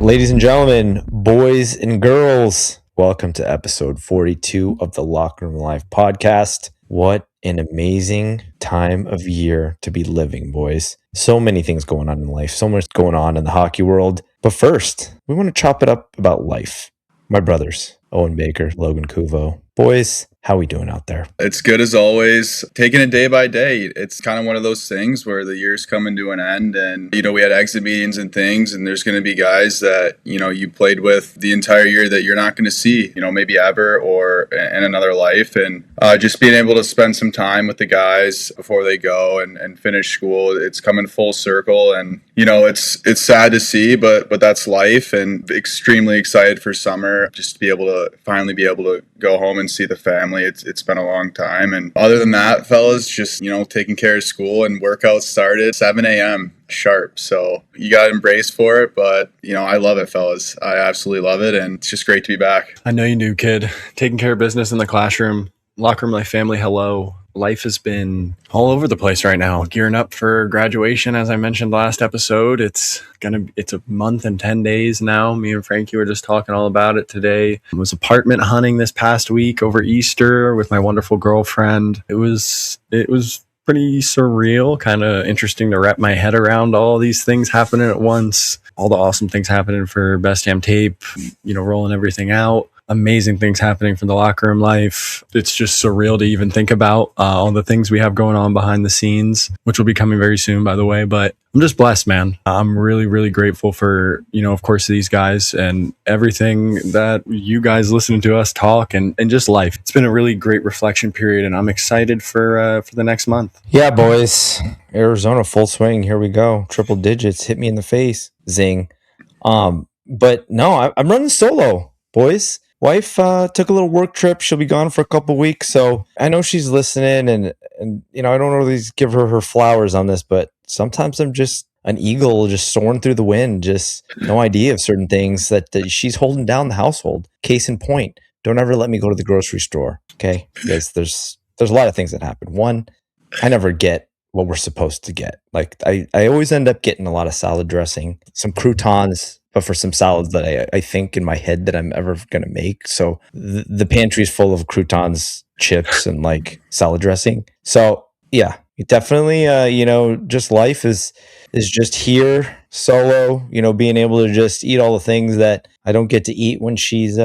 Ladies and gentlemen, boys and girls, welcome to episode 42 of the Locker Room Life podcast. What an amazing time of year to be living, boys. So many things going on in life, so much going on in the hockey world. But first, we want to chop it up about life. My brothers, Owen Baker, Logan Kuvo. Boys, how we doing out there? It's good as always. Taking it day by day. It's kind of one of those things where the year's coming to an end and, we had exit meetings and things, and there's going to be guys that, you played with the entire year that you're not going to see, maybe ever or in another life. And just being able to spend some time with the guys before they go and finish school, it's coming full circle. And, it's sad to see, but that's life, and extremely excited for summer just to be able to finally be able to go home and see the family. It's been a long time. And other than that, fellas, just, taking care of school, and workouts started 7 a.m. sharp. So you got to embrace for it. But, I love it, fellas. I absolutely love it. And it's just great to be back. I know you do, kid. Taking care of business in the classroom, locker room, life, family, hello. Life has been all over the place right now. Gearing up for graduation, as I mentioned last episode. It's a month and 10 days now. Me and Frankie were just talking all about it today. I was apartment hunting this past week over Easter with my wonderful girlfriend. It was pretty surreal, kind of interesting to wrap my head around all these things happening at once. All the awesome things happening for Best Damn Tape, rolling everything out. Amazing things happening for the locker room life. It's just surreal to even think about all the things we have going on behind the scenes, which will be coming very soon, by the way. But I'm just blessed, man. I'm really, really grateful for, of course, these guys and everything that you guys listening to us talk and just life. It's been a really great reflection period, and I'm excited for the next month. Yeah, boys. Arizona full swing. Here we go. Triple digits. Hit me in the face. Zing. But no, I'm running solo, boys. Wife took a little work trip. She'll be gone for a couple weeks, so I know she's listening, and I don't always give her flowers on this, but sometimes I'm just an eagle just soaring through the wind, just no idea of certain things that she's holding down the household. Case in point, don't ever let me go to the grocery store, okay? Because there's a lot of things that happen. One, I never get what we're supposed to get. Like I always end up getting a lot of salad dressing, some croutons, but for some salads that I think in my head that I'm ever going to make. So the pantry's full of croutons, chips, and like salad dressing. So yeah, definitely, just life is just here solo, being able to just eat all the things that I don't get to eat when she's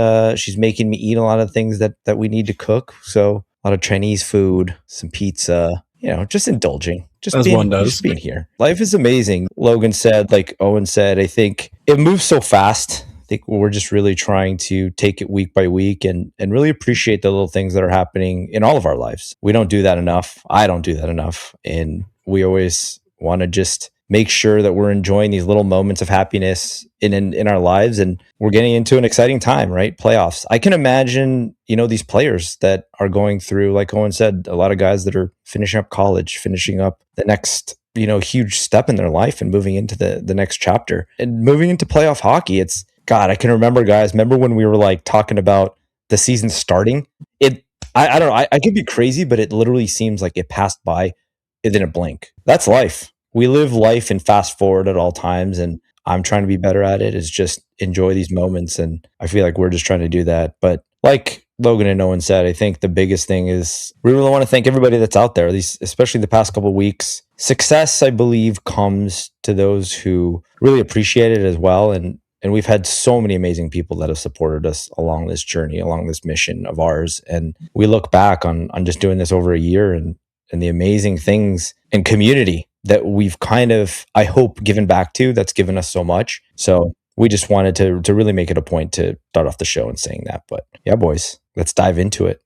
making me eat a lot of things that we need to cook. So a lot of Chinese food, some pizza, just indulging. Just being here. Life is amazing. Logan said, like Owen said, I think it moves so fast. I think we're just really trying to take it week by week and really appreciate the little things that are happening in all of our lives. We don't do that enough. I don't do that enough. And we always want to just make sure that we're enjoying these little moments of happiness in our lives. And we're getting into an exciting time, right? Playoffs. I can imagine, these players that are going through, like Owen said, a lot of guys that are finishing up college, finishing up the next, huge step in their life and moving into the next chapter and moving into playoff hockey. It's God, I can remember, guys. Remember when we were like talking about the season starting? I don't know. I could be crazy, but it literally seems like it passed by within a blink. That's life. We live life and fast forward at all times, and I'm trying to be better at it, is just enjoy these moments, and I feel like we're just trying to do that. But like Logan and Owen said, I think the biggest thing is we really want to thank everybody that's out there, especially the past couple of weeks. Success, I believe, comes to those who really appreciate it as well, and we've had so many amazing people that have supported us along this journey, along this mission of ours, and we look back on just doing this over a year and the amazing things and community that we've kind of, I hope, given back to, that's given us so much. So we just wanted to really make it a point to start off the show and saying that. But yeah, boys, let's dive into it.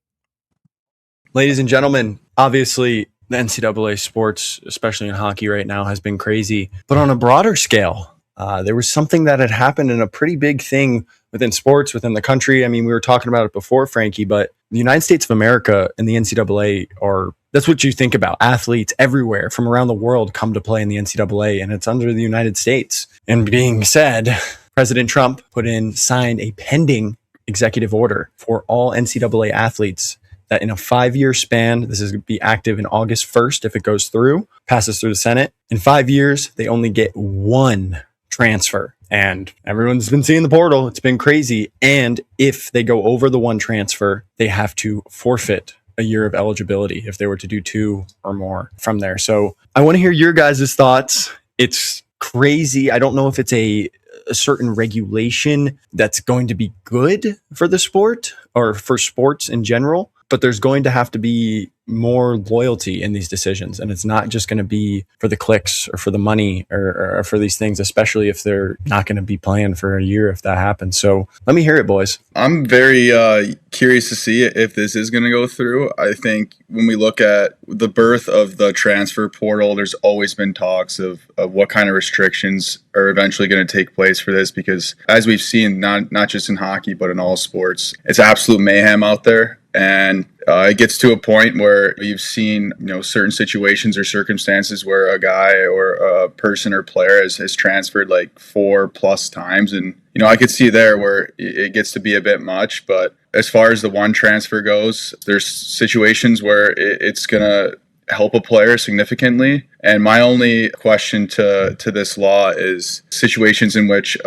Ladies and gentlemen, obviously the NCAA sports, especially in hockey right now, has been crazy. But on a broader scale, there was something that had happened in a pretty big thing within sports, within the country. I mean, we were talking about it before, Frankie, but the United States of America and the NCAA that's what you think about. Athletes everywhere from around the world come to play in the NCAA, and it's under the United States. And being said, President Trump signed a pending executive order for all NCAA athletes that in a 5-year span, this is going to be active in August 1st if it passes through the Senate. In 5 years, they only get one transfer And everyone's been seeing the portal. It's been crazy. And if they go over the one transfer, they have to forfeit a year of eligibility if they were to do 2 or more from there. So I want to hear your guys' thoughts. It's crazy. I don't know if it's a certain regulation that's going to be good for the sport or for sports in general, but there's going to have to be more loyalty in these decisions. And it's not just going to be for the clicks or for the money or for these things, especially if they're not going to be playing for a year if that happens. So let me hear it, boys. I'm very curious to see if this is going to go through. I think when we look at the birth of the transfer portal, there's always been talks of what kind of restrictions are eventually going to take place for this, because as we've seen, not just in hockey, but in all sports, it's absolute mayhem out there. And it gets to a point where you've seen, certain situations or circumstances where a guy or a person or player has transferred like 4+ times. And, I could see there where it gets to be a bit much. But as far as the one transfer goes, there's situations where it's going to help a player significantly. And my only question to this law is situations in which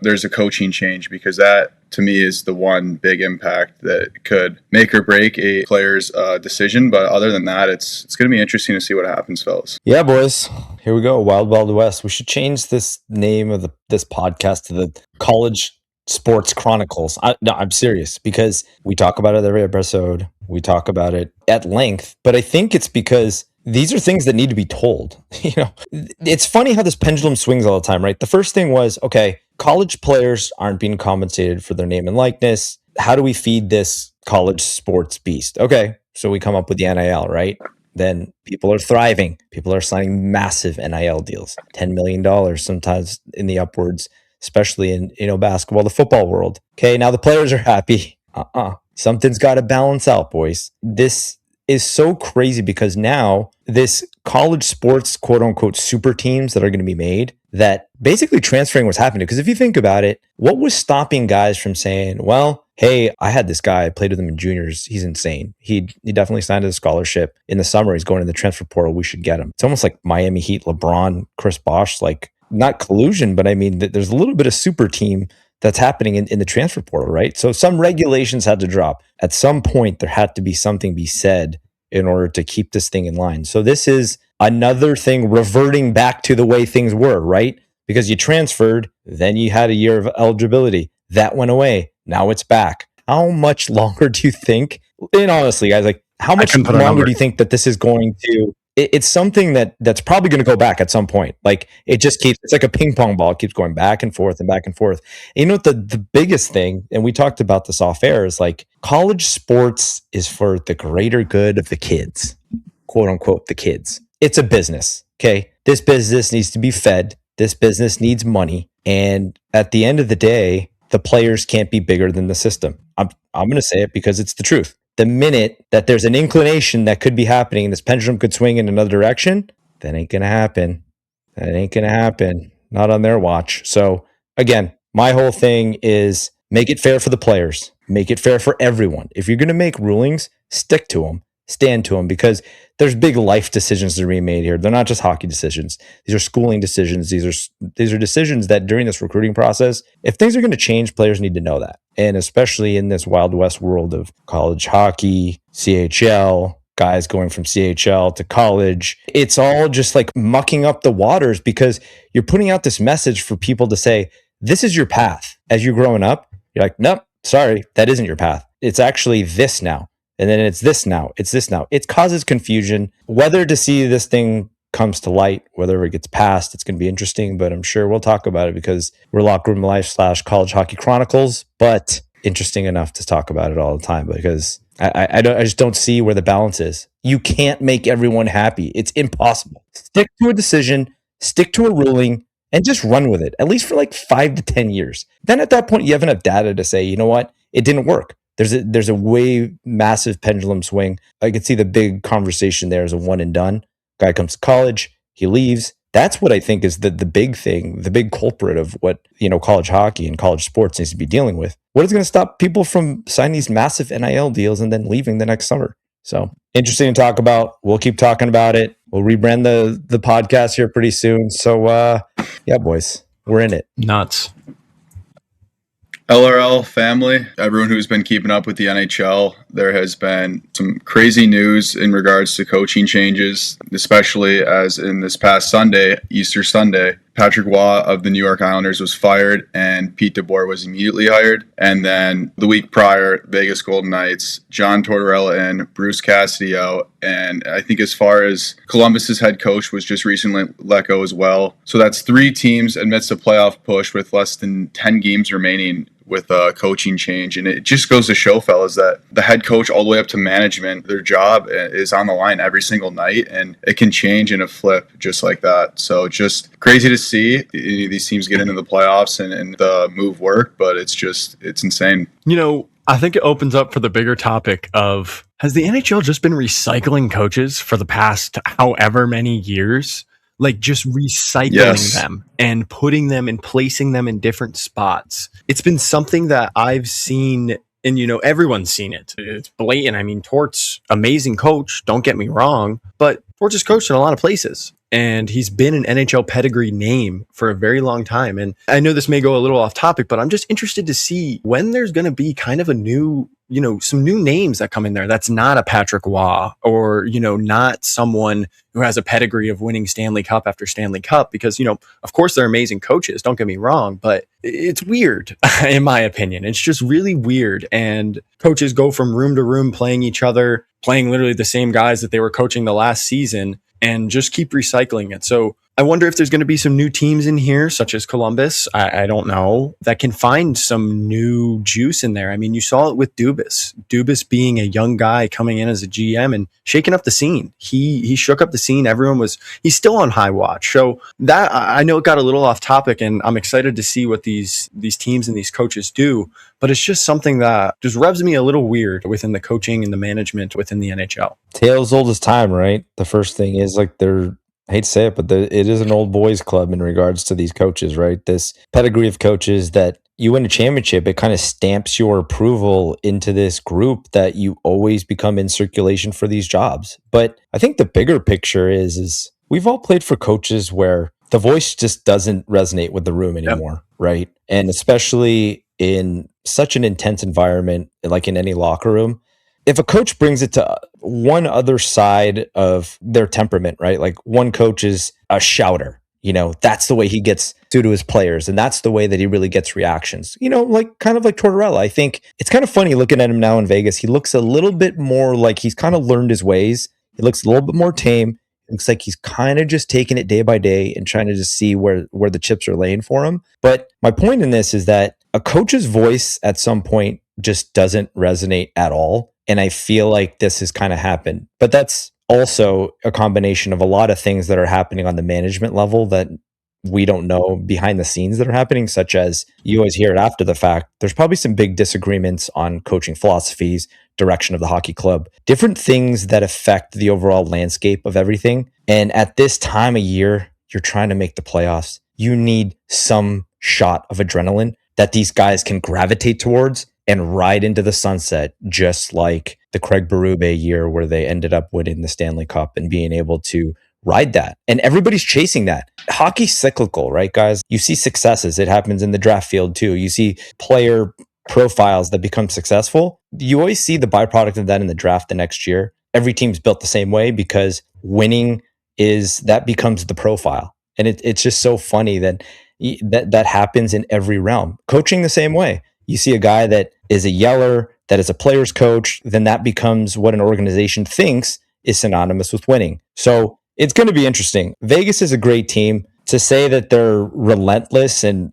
there's a coaching change, because that, to me, is the one big impact that could make or break a player's decision. But other than that, it's going to be interesting to see what happens, fellas. Yeah, boys. Here we go. Wild Wild West. We should change this name of this podcast to the College Sports Chronicles. No, I'm serious, because we talk about it every episode. We talk about it at length, but I think it's because these are things that need to be told. It's funny how this pendulum swings all the time, right? The first thing was, okay, college players aren't being compensated for their name and likeness. How do we feed this college sports beast? Okay, so we come up with the NIL, right? Then people are thriving. People are signing massive NIL deals, $10 million, sometimes in the upwards, especially in basketball, the football world. Okay, now the players are happy. Something's got to balance out, boys. This is so crazy, because now this college sports, quote unquote, super teams that are going to be made, that basically transferring what's happening. Because if you think about it, what was stopping guys from saying, well, hey, I had this guy, I played with him in juniors. He's insane. He definitely signed a scholarship. In the summer, he's going in the transfer portal. We should get him. It's almost like Miami Heat, LeBron, Chris Bosh, like not collusion, but I mean, there's a little bit of super team that's happening in the transfer portal, right? So some regulations had to drop. At some point, there had to be something be said in order to keep this thing in line. So this is another thing reverting back to the way things were, right? Because you transferred, then you had a year of eligibility. That went away. Now it's back. How much longer do you think? And honestly, guys, like how much longer do you think that this is going to? It's something that's probably going to go back at some point. Like it just keeps, it's like a ping pong ball. It keeps going back and forth and back and forth. And you know what the biggest thing, and we talked about this off air, is like college sports is for the greater good of the kids, quote unquote, the kids. It's a business. Okay. This business needs to be fed. This business needs money. And at the end of the day, the players can't be bigger than the system. I'm going to say it because it's the truth. The minute that there's an inclination that could be happening, this pendulum could swing in another direction, that ain't going to happen. That ain't going to happen. Not on their watch. So again, my whole thing is make it fair for the players. Make it fair for everyone. If you're going to make rulings, stick to them. Stand to them, because there's big life decisions that are being made here. They're not just hockey decisions. These are schooling decisions. These are decisions that during this recruiting process, if things are going to change, players need to know that. And especially in this Wild West world of college hockey, CHL, guys going from CHL to college, it's all just like mucking up the waters, because you're putting out this message for people to say, this is your path. As you're growing up, you're like, nope, sorry, that isn't your path. It's actually this now. And then it's this now. It's this now. It causes confusion. Whether to see this thing comes to light, whether it gets passed, it's going to be interesting. But I'm sure we'll talk about it, because we're Locker Room Life / College Hockey Chronicles. But interesting enough to talk about it all the time, because I just don't see where the balance is. You can't make everyone happy. It's impossible. Stick to a decision, stick to a ruling, and just run with it, at least for like 5 to 10 years. Then at that point, you have enough data to say, you know what? It didn't work. There's a way massive pendulum swing. I could see the big conversation there as a one and done. Guy comes to college, he leaves. That's what I think is the big thing, the big culprit of what college hockey and college sports needs to be dealing with. What is going to stop people from signing these massive NIL deals and then leaving the next summer? So interesting to talk about. We'll keep talking about it. We'll rebrand the podcast here pretty soon. So yeah, boys, We're in it. Nuts. LRL family, everyone who's been keeping up with the NHL, there has been some crazy news in regards to coaching changes, especially as in this past Sunday, Easter Sunday, Patrick Waugh of the New York Islanders was fired and Pete DeBoer was immediately hired. And then the week prior, Vegas Golden Knights, John Tortorella in, Bruce Cassidy out. And I think as far as Columbus's head coach was just recently let go as well. So that's 3 teams amidst a playoff push with less than 10 games remaining with a coaching change. And it just goes to show, fellas, that the head coach all the way up to management, their job is on the line every single night, and it can change in a flip just like that. So just crazy to see these teams get into the playoffs and the move work, but it's insane. You know, I think it opens up for the bigger topic of, has the NHL just been recycling coaches for the past however many years? Like just recycling them and putting them and placing them in different spots. It's been something that I've seen, and you know, everyone's seen it. It's blatant. I mean, Tort's amazing coach, don't get me wrong, but Tort's has coached in a lot of places. And he's been an NHL pedigree name for a very long time. And I know this may go a little off topic, but I'm just interested to see when there's going to be kind of a new, you know, some new names that come in there. That's not a Patrick Waugh, or, you know, not someone who has a pedigree of winning Stanley Cup after Stanley Cup, because, you know, of course they're amazing coaches. Don't get me wrong, but it's weird in my opinion. It's just really weird. And coaches go from room to room playing each other, playing literally the same guys that they were coaching the last season, and just keep recycling it. So I wonder if there's going to be some new teams in here, such as Columbus, I don't know, that can find some new juice in there. I mean, you saw it with Dubas. Dubas being a young guy coming in as a GM and shaking up the scene. He shook up the scene. He's still on high watch. So that, I know it got a little off topic, and I'm excited to see what these teams and these coaches do. But it's just something that just rubs me a little weird within the coaching and the management within the NHL. Tales old as time, right? The first thing is like I hate to say it, but it is an old boys club in regards to these coaches, right? This pedigree of coaches that you win a championship, it kind of stamps your approval into this group that you always become in circulation for these jobs. But I think the bigger picture is we've all played for coaches where the voice just doesn't resonate with the room anymore, right? And especially in such an intense environment, like in any locker room, if a coach brings it to one other side of their temperament, right? Like one coach is a shouter, you know, that's the way he gets through to his players. And that's the way that he really gets reactions, you know, like kind of like Tortorella. I think it's kind of funny looking at him now in Vegas. He looks a little bit more like he's kind of learned his ways. He looks a little bit more tame. It looks like he's kind of just taking it day by day and trying to just see where the chips are laying for him. But my point in this is that a coach's voice at some point just doesn't resonate at all. And I feel like this has kind of happened. But that's also a combination of a lot of things that are happening on the management level that we don't know behind the scenes that are happening, such as you always hear it after the fact. There's probably some big disagreements on coaching philosophies, direction of the hockey club, different things that affect the overall landscape of everything. And at this time of year, you're trying to make the playoffs. You need some shot of adrenaline that these guys can gravitate towards and ride into the sunset, just like the Craig Berube year where they ended up winning the Stanley Cup and being able to ride that. And everybody's chasing that. Hockey's cyclical, right, guys? You see successes. It happens in the draft field too. You see player profiles that become successful. You always see the byproduct of that in the draft the next year. Every team's built the same way because winning that becomes the profile. And it's just so funny that happens in every realm. Coaching the same way. You see a guy that is a yeller, that is a player's coach, then that becomes what an organization thinks is synonymous with winning. So it's going to be interesting. Vegas is a great team. To say that they're relentless and,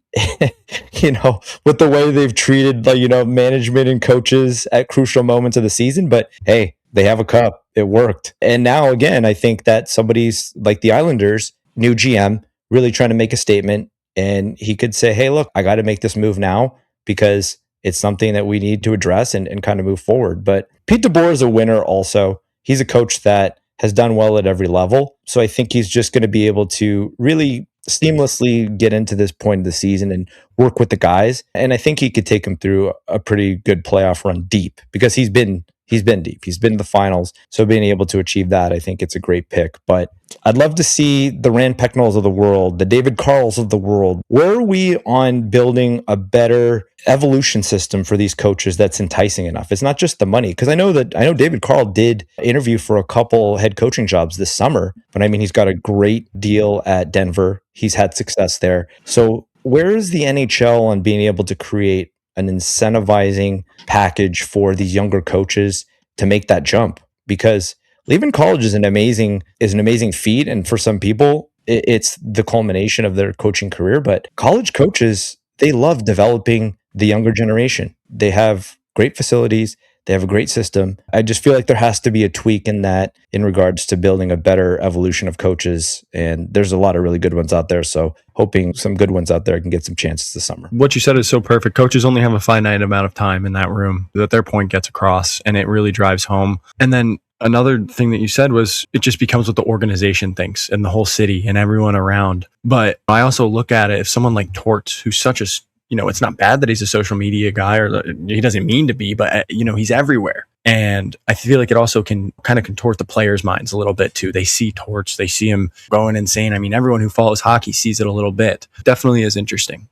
you know, with the way they've treated, like, you know, management and coaches at crucial moments of the season, but hey, they have a cup. It worked. And now, again, I think that somebody's like the Islanders, new GM, really trying to make a statement. And he could say, hey, look, I got to make this move now because it's something that we need to address and kind of move forward. But Pete DeBoer is a winner also. He's a coach that has done well at every level. So I think he's just going to be able to really seamlessly get into this point of the season and work with the guys. And I think he could take them through a pretty good playoff run deep because he's been He's been deep. He's been to the finals. So being able to achieve that, I think it's a great pick. But I'd love to see the Rand Pecknells of the world, the David Carls of the world. Where are we on building a better evolution system for these coaches that's enticing enough? It's not just the money, because I know David Carl did interview for a couple head coaching jobs this summer, but I mean, he's got a great deal at Denver. He's had success there. So where is the NHL on being able to create an incentivizing package for these younger coaches to make that jump? Because leaving college is an amazing feat, and for some people it's the culmination of their coaching career. But college coaches, they love developing the younger generation. They have great facilities, they have a great system. I just feel like there has to be a tweak in that in regards to building a better evolution of coaches, and there's a lot of really good ones out there, so hoping some good ones out there can get some chances this summer. What you said is so perfect. Coaches only have a finite amount of time in that room that their point gets across, and it really drives home. And then another thing that you said was it just becomes what the organization thinks and the whole city and everyone around. But I also look at it, if someone like Torts, who's such a, it's not bad that he's a social media guy, or he doesn't mean to be, but he's everywhere. And I feel like it also can kind of contort the players' minds a little bit too. They see Torts, they see him going insane. I mean, everyone who follows hockey sees it a little bit. Definitely is interesting.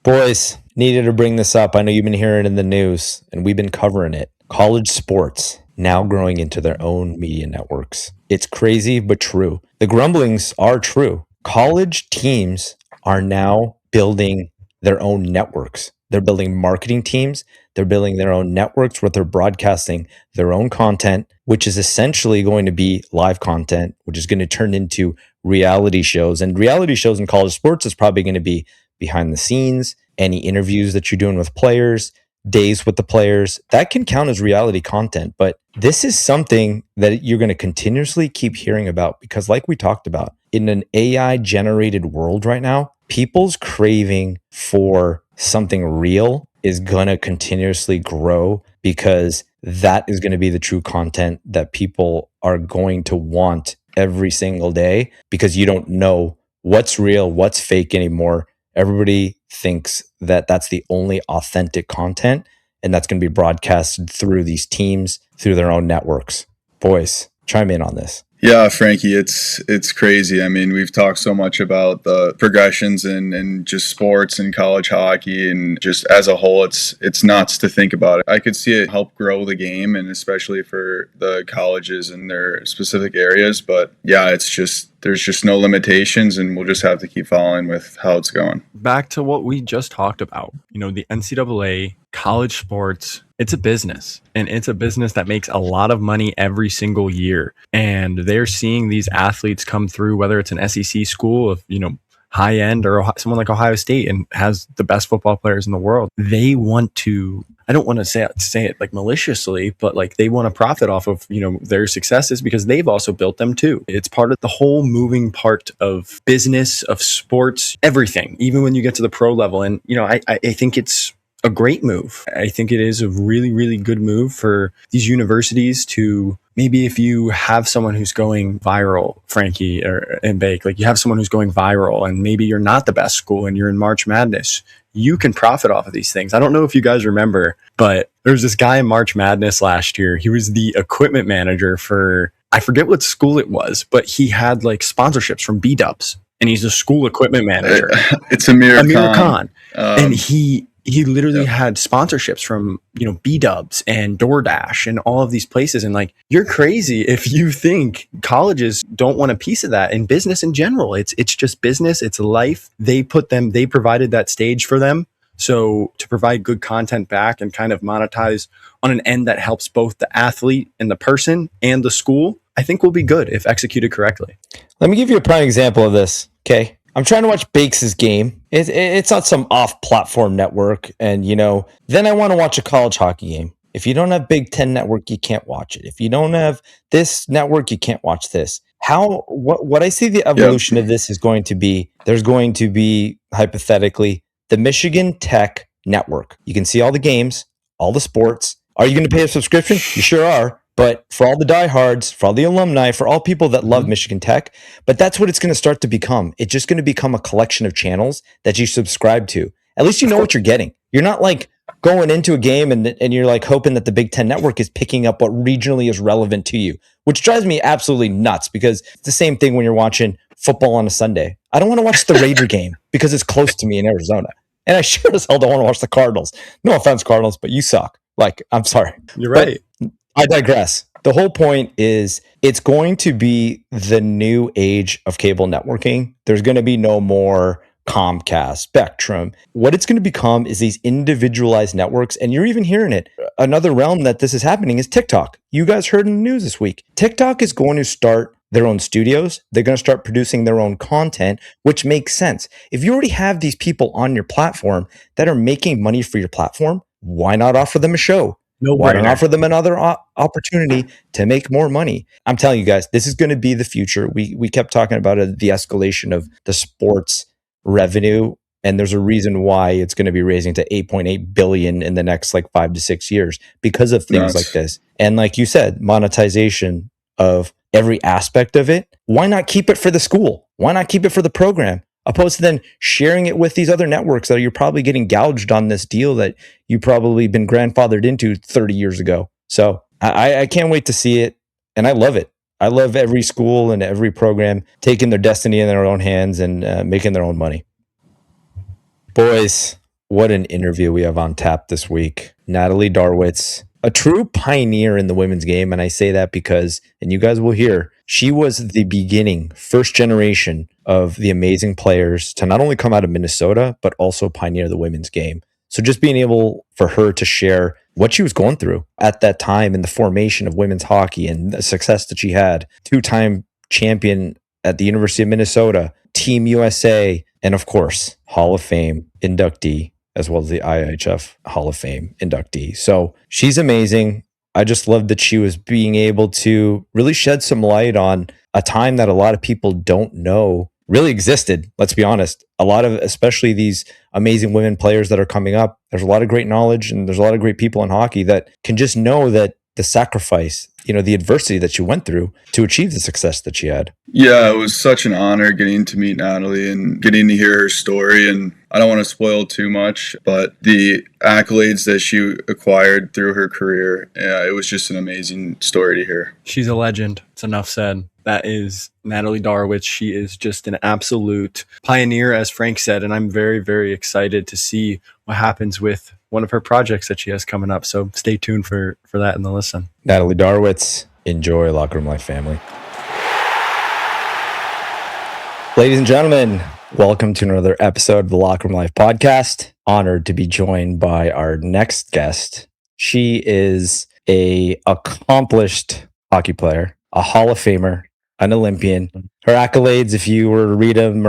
Boys, needed to bring this up. I know you've been hearing it in the news, and we've been covering it. College sports now growing into their own media networks. It's crazy, but true. The grumblings are true. College teams are now building their own networks. They're building marketing teams. They're building their own networks where they're broadcasting their own content, which is essentially going to be live content, which is going to turn into reality shows. And reality shows in college sports is probably going to be behind the scenes, any interviews that you're doing with players, days with the players. That can count as reality content. But this is something that you're going to continuously keep hearing about, because like we talked about, in an AI generated world right now, people's craving for something real is going to continuously grow, because that is going to be the true content that people are going to want every single day, because you don't know what's real, what's fake anymore. Everybody thinks that that's the only authentic content, and that's going to be broadcasted through these teams, through their own networks. Boys, chime in on this. Yeah, Frankie, it's crazy. I mean, we've talked so much about the progressions and just sports and college hockey, and just as a whole, it's nuts to think about it. I could see it help grow the game, and especially for the colleges in their specific areas. But yeah, there's just no limitations, and we'll just have to keep following with how it's going. Back to what we just talked about, the NCAA, college sports, it's a business, and it's a business that makes a lot of money every single year. And they're seeing these athletes come through, whether it's an SEC school of, high end, or someone like Ohio State and has the best football players in the world. They want to, I don't want to say it like maliciously, but like they want to profit off of, their successes, because they've also built them too. It's part of the whole moving part of business, of sports, everything, even when you get to the pro level. And, I think it's a great move. I think it is a really, really good move for these universities to, maybe if you have someone who's going viral, Frankie and Bake, like you have someone who's going viral, and maybe you're not the best school and you're in March Madness, you can profit off of these things. I don't know if you guys remember, but there was this guy in March Madness last year. He was the equipment manager for, I forget what school it was, but he had like sponsorships from B-Dubs, and he's a school equipment manager. It's Amir Khan. And he literally had sponsorships from, B-Dubs and DoorDash and all of these places. And like, you're crazy if you think colleges don't want a piece of that in business in general. It's just business. It's life. They provided that stage for them. So to provide good content back and kind of monetize on an end that helps both the athlete and the person and the school, I think will be good if executed correctly. Let me give you a prime example of this. Okay. I'm trying to watch Bakes' game. It's on some off-platform network, and then I want to watch a college hockey game. If you don't have Big Ten Network, you can't watch it. If you don't have this network, you can't watch this. What I see the evolution of this is going to be, there's going to be, hypothetically, the Michigan Tech Network. You can see all the games, all the sports. Are you going to pay a subscription? You sure are. But for all the diehards, for all the alumni, for all people that love Michigan Tech, but that's what it's going to start to become. It's just going to become a collection of channels that you subscribe to. At least you know what you're getting. You're not like going into a game and you're like hoping that the Big Ten Network is picking up what regionally is relevant to you, which drives me absolutely nuts because it's the same thing when you're watching football on a Sunday. I don't want to watch the Raider game because it's close to me in Arizona. And I sure as hell don't want to watch the Cardinals. No offense, Cardinals, but you suck. Like, I'm sorry. You're right. But I digress. The whole point is it's going to be the new age of cable networking. There's going to be no more Comcast, Spectrum. What it's going to become is these individualized networks. And you're even hearing it. Another realm that this is happening is TikTok. You guys heard in the news this week. TikTok is going to start their own studios. They're going to start producing their own content, which makes sense. If you already have these people on your platform that are making money for your platform, why not offer them a show? Why not offer them another opportunity to make more money? I'm telling you guys, this is going to be the future. We kept talking about the escalation of the sports revenue, and there's a reason why it's going to be raising to 8.8 billion in the next like 5 to 6 years because of things like this. And like you said, monetization of every aspect of it. Why not keep it for the school? Why not keep it for the program? Opposed to then sharing it with these other networks that you're probably getting gouged on this deal that you probably been grandfathered into 30 years ago. So I can't wait to see it. And I love it. I love every school and every program taking their destiny in their own hands and making their own money. Boys, what an interview we have on tap this week. Natalie Darwitz, a true pioneer in the women's game. And I say that because, and you guys will hear, she was the beginning, first generation of the amazing players to not only come out of Minnesota, but also pioneer the women's game. So just being able for her to share what she was going through at that time in the formation of women's hockey and the success that she had, 2-time champion at the University of Minnesota, Team USA, and of course, Hall of Fame inductee, as well as the IIHF Hall of Fame inductee. So she's amazing. I just love that she was being able to really shed some light on a time that a lot of people don't know really existed. Let's be honest. A lot of, especially these amazing women players that are coming up, there's a lot of great knowledge and there's a lot of great people in hockey that can just know that the sacrifice, the adversity that she went through to achieve the success that she had. Yeah, it was such an honor getting to meet Natalie and getting to hear her story. And I don't want to spoil too much, but the accolades that she acquired through her career, it was just an amazing story to hear. She's a legend. It's enough said. That is Natalie Darwitz. She is just an absolute pioneer, as Frank said, and I'm very, very excited to see what happens with one of her projects that she has coming up. So stay tuned for that in the listen. Natalie Darwitz, enjoy Locker Room Life family. Ladies and gentlemen, welcome to another episode of the Locker Room Life podcast. Honored to be joined by our next guest. She is an accomplished hockey player, a Hall of Famer, an Olympian. Her accolades, if you were to read them,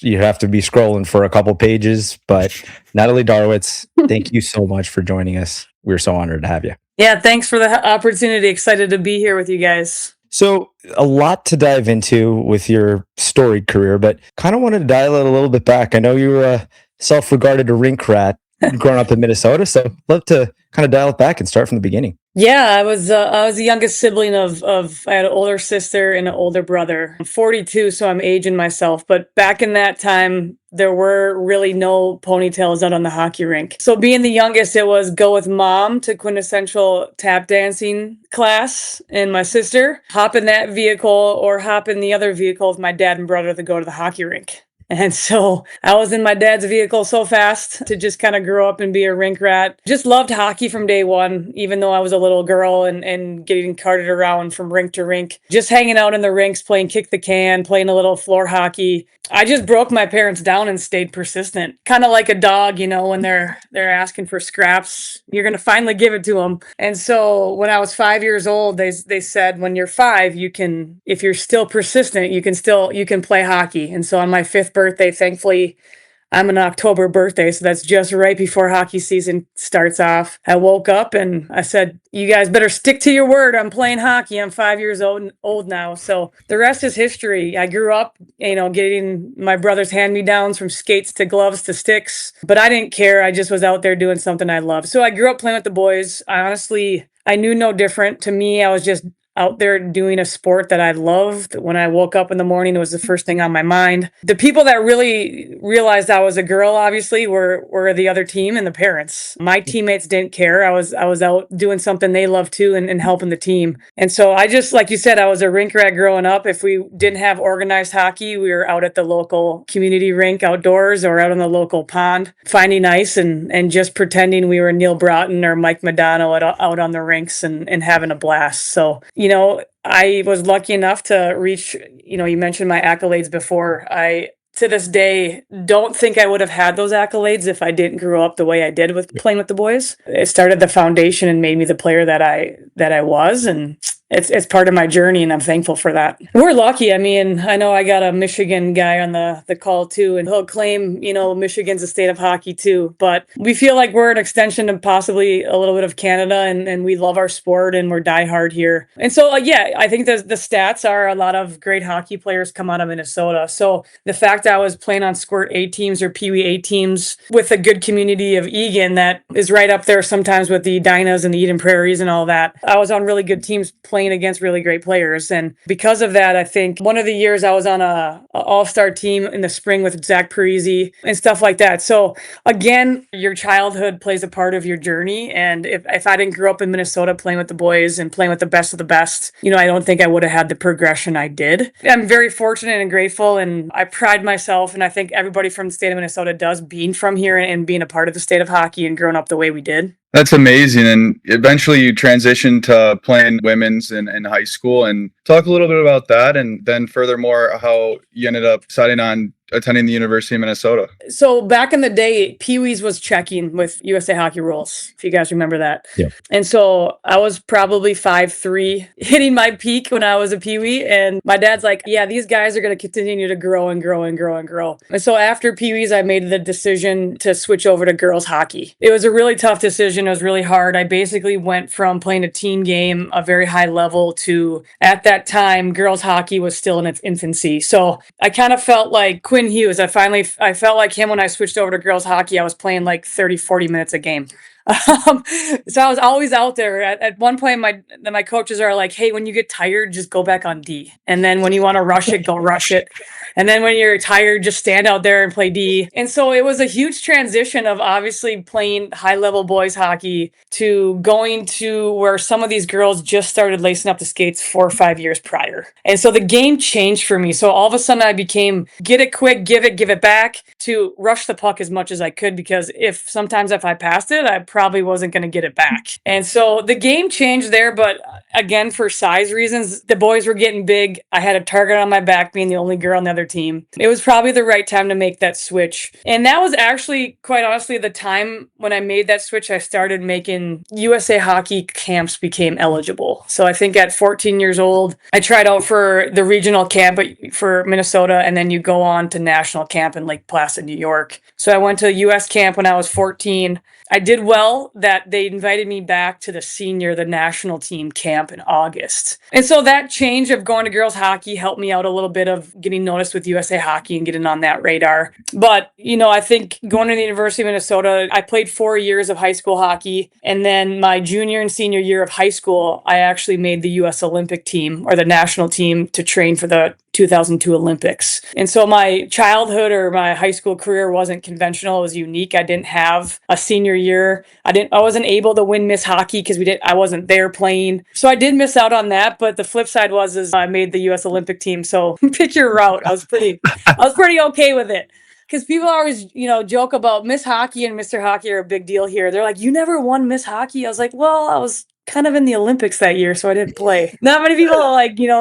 you have to be scrolling for a couple pages. But Natalie Darwitz, thank you so much for joining us. We're so honored to have you. Yeah, thanks for the opportunity. Excited to be here with you guys. So a lot to dive into with your storied career, but kind of wanted to dial it a little bit back. I know you were a self-regarded a rink rat growing up in Minnesota, so love to kind of dial it back and start from the beginning. Yeah, I was the youngest sibling of I had an older sister and an older brother. I'm 42, so I'm aging myself. But back in that time, there were really no ponytails out on the hockey rink. So being the youngest, it was go with mom to quintessential tap dancing class, and my sister hop in that vehicle or hop in the other vehicle with my dad and brother to go to the hockey rink. And so I was in my dad's vehicle so fast to just kind of grow up and be a rink rat. Just loved hockey from day one, even though I was a little girl and getting carted around from rink to rink. Just hanging out in the rinks, playing kick the can, playing a little floor hockey. I just broke my parents down and stayed persistent. Kind of like a dog, when they're asking for scraps, you're going to finally give it to them. And so when I was 5 years old, they said, when you're 5, you can, if you're still persistent, you can play hockey. And so on my 5th birthday, thankfully, I'm an October birthday, so that's just right before hockey season starts off. I woke up and I said, you guys better stick to your word. I'm playing hockey. I'm 5 years old now. So the rest is history. I grew up, getting my brother's hand-me-downs from skates to gloves to sticks, but I didn't care. I just was out there doing something I loved. So I grew up playing with the boys. I knew no different. To me, out there doing a sport that I loved. When I woke up in the morning, it was the first thing on my mind. The people that really realized I was a girl, obviously, were the other team and the parents. My teammates didn't care. I was out doing something they loved too, and helping the team. And so I just, like you said, I was a rink rat growing up. If we didn't have organized hockey, we were out at the local community rink outdoors or out on the local pond, finding ice and just pretending we were Neil Broughton or Mike Madonna out on the rinks and having a blast. So, I was lucky enough to reach, you mentioned my accolades before. I, to this day, don't think I would have had those accolades if I didn't grow up the way I did with playing with the boys. It started the foundation and made me the player that I was, and it's part of my journey, and I'm thankful for that. We're lucky. I mean, I know I got a Michigan guy on the call too, and he'll claim, Michigan's a state of hockey too, but we feel like we're an extension of possibly a little bit of Canada, and we love our sport and we're diehard here. And so, yeah, I think the stats are a lot of great hockey players come out of Minnesota. So the fact I was playing on Squirt A teams or Pee Wee A teams with a good community of Egan that is right up there sometimes with the Dinas and the Eden Prairies and all that. I was on really good teams playing against really great players. And because of that, I think one of the years I was on a all-star team in the spring with Zach Parisi and stuff like that. So again, your childhood plays a part of your journey. And if I didn't grow up in Minnesota playing with the boys and playing with the best of the best, I don't think I would have had the progression I did. I'm very fortunate and grateful, and I pride myself, and I think everybody from the state of Minnesota does, being from here and being a part of the state of hockey and growing up the way we did. That's amazing. And eventually you transitioned to playing women's in high school, and talk a little bit about that. And then furthermore, how you ended up deciding on attending the University of Minnesota. So back in the day, Pee Wee's was checking with USA Hockey Rules, if you guys remember that. Yeah. And so I was probably 5'3", hitting my peak when I was a Pee Wee. And my dad's like, yeah, these guys are going to continue to grow and grow and grow and grow. And so after Pee Wee's, I made the decision to switch over to girls hockey. It was a really tough decision. It was really hard. I basically went from playing a team game, a very high level, to, at that time, girls hockey was still in its infancy. So I kind of felt like Quinn Hughes. I felt like him when I switched over to girls hockey. I was playing like 30, 40 minutes a game. So I was always out there. At one point, my coaches are like, hey, when you get tired, just go back on D. And then when you want to rush it, go rush it. And then when you're tired, just stand out there and play D. And so it was a huge transition of obviously playing high-level boys hockey to going to where some of these girls just started lacing up the skates 4 or 5 years prior. And so the game changed for me. So all of a sudden I became get it quick, give it back, to rush the puck as much as I could, because if I passed it, I probably wasn't going to get it back. And so the game changed there, but again, for size reasons, the boys were getting big. I had a target on my back being the only girl on the other team. It was probably the right time to make that switch. And that was actually, quite honestly, the time when I made that switch, I started making USA Hockey camps became eligible. So I think at 14 years old, I tried out for the regional camp for Minnesota, and then you go on to national camp in Lake Placid, New York. So I went to US camp when I was 14. I did well that they invited me back to the national team camp in August. And so that change of going to girls hockey helped me out a little bit of getting noticed with USA Hockey and getting on that radar. But, I think going to the University of Minnesota, I played 4 years of high school hockey. And then my junior and senior year of high school, I actually made the US Olympic team, or the national team, to train for the 2002 Olympics. And so my childhood or my high school career wasn't conventional. It was unique. I didn't have a senior year. I wasn't able to win Miss Hockey because I wasn't there playing. So I did miss out on that. But the flip side is I made the US Olympic team. So pick your route. I was pretty okay with it. Because people always, joke about Miss Hockey and Mr. Hockey are a big deal here. They're like, you never won Miss Hockey? I was like, well, I was kind of in the Olympics that year, so I didn't play. Not many people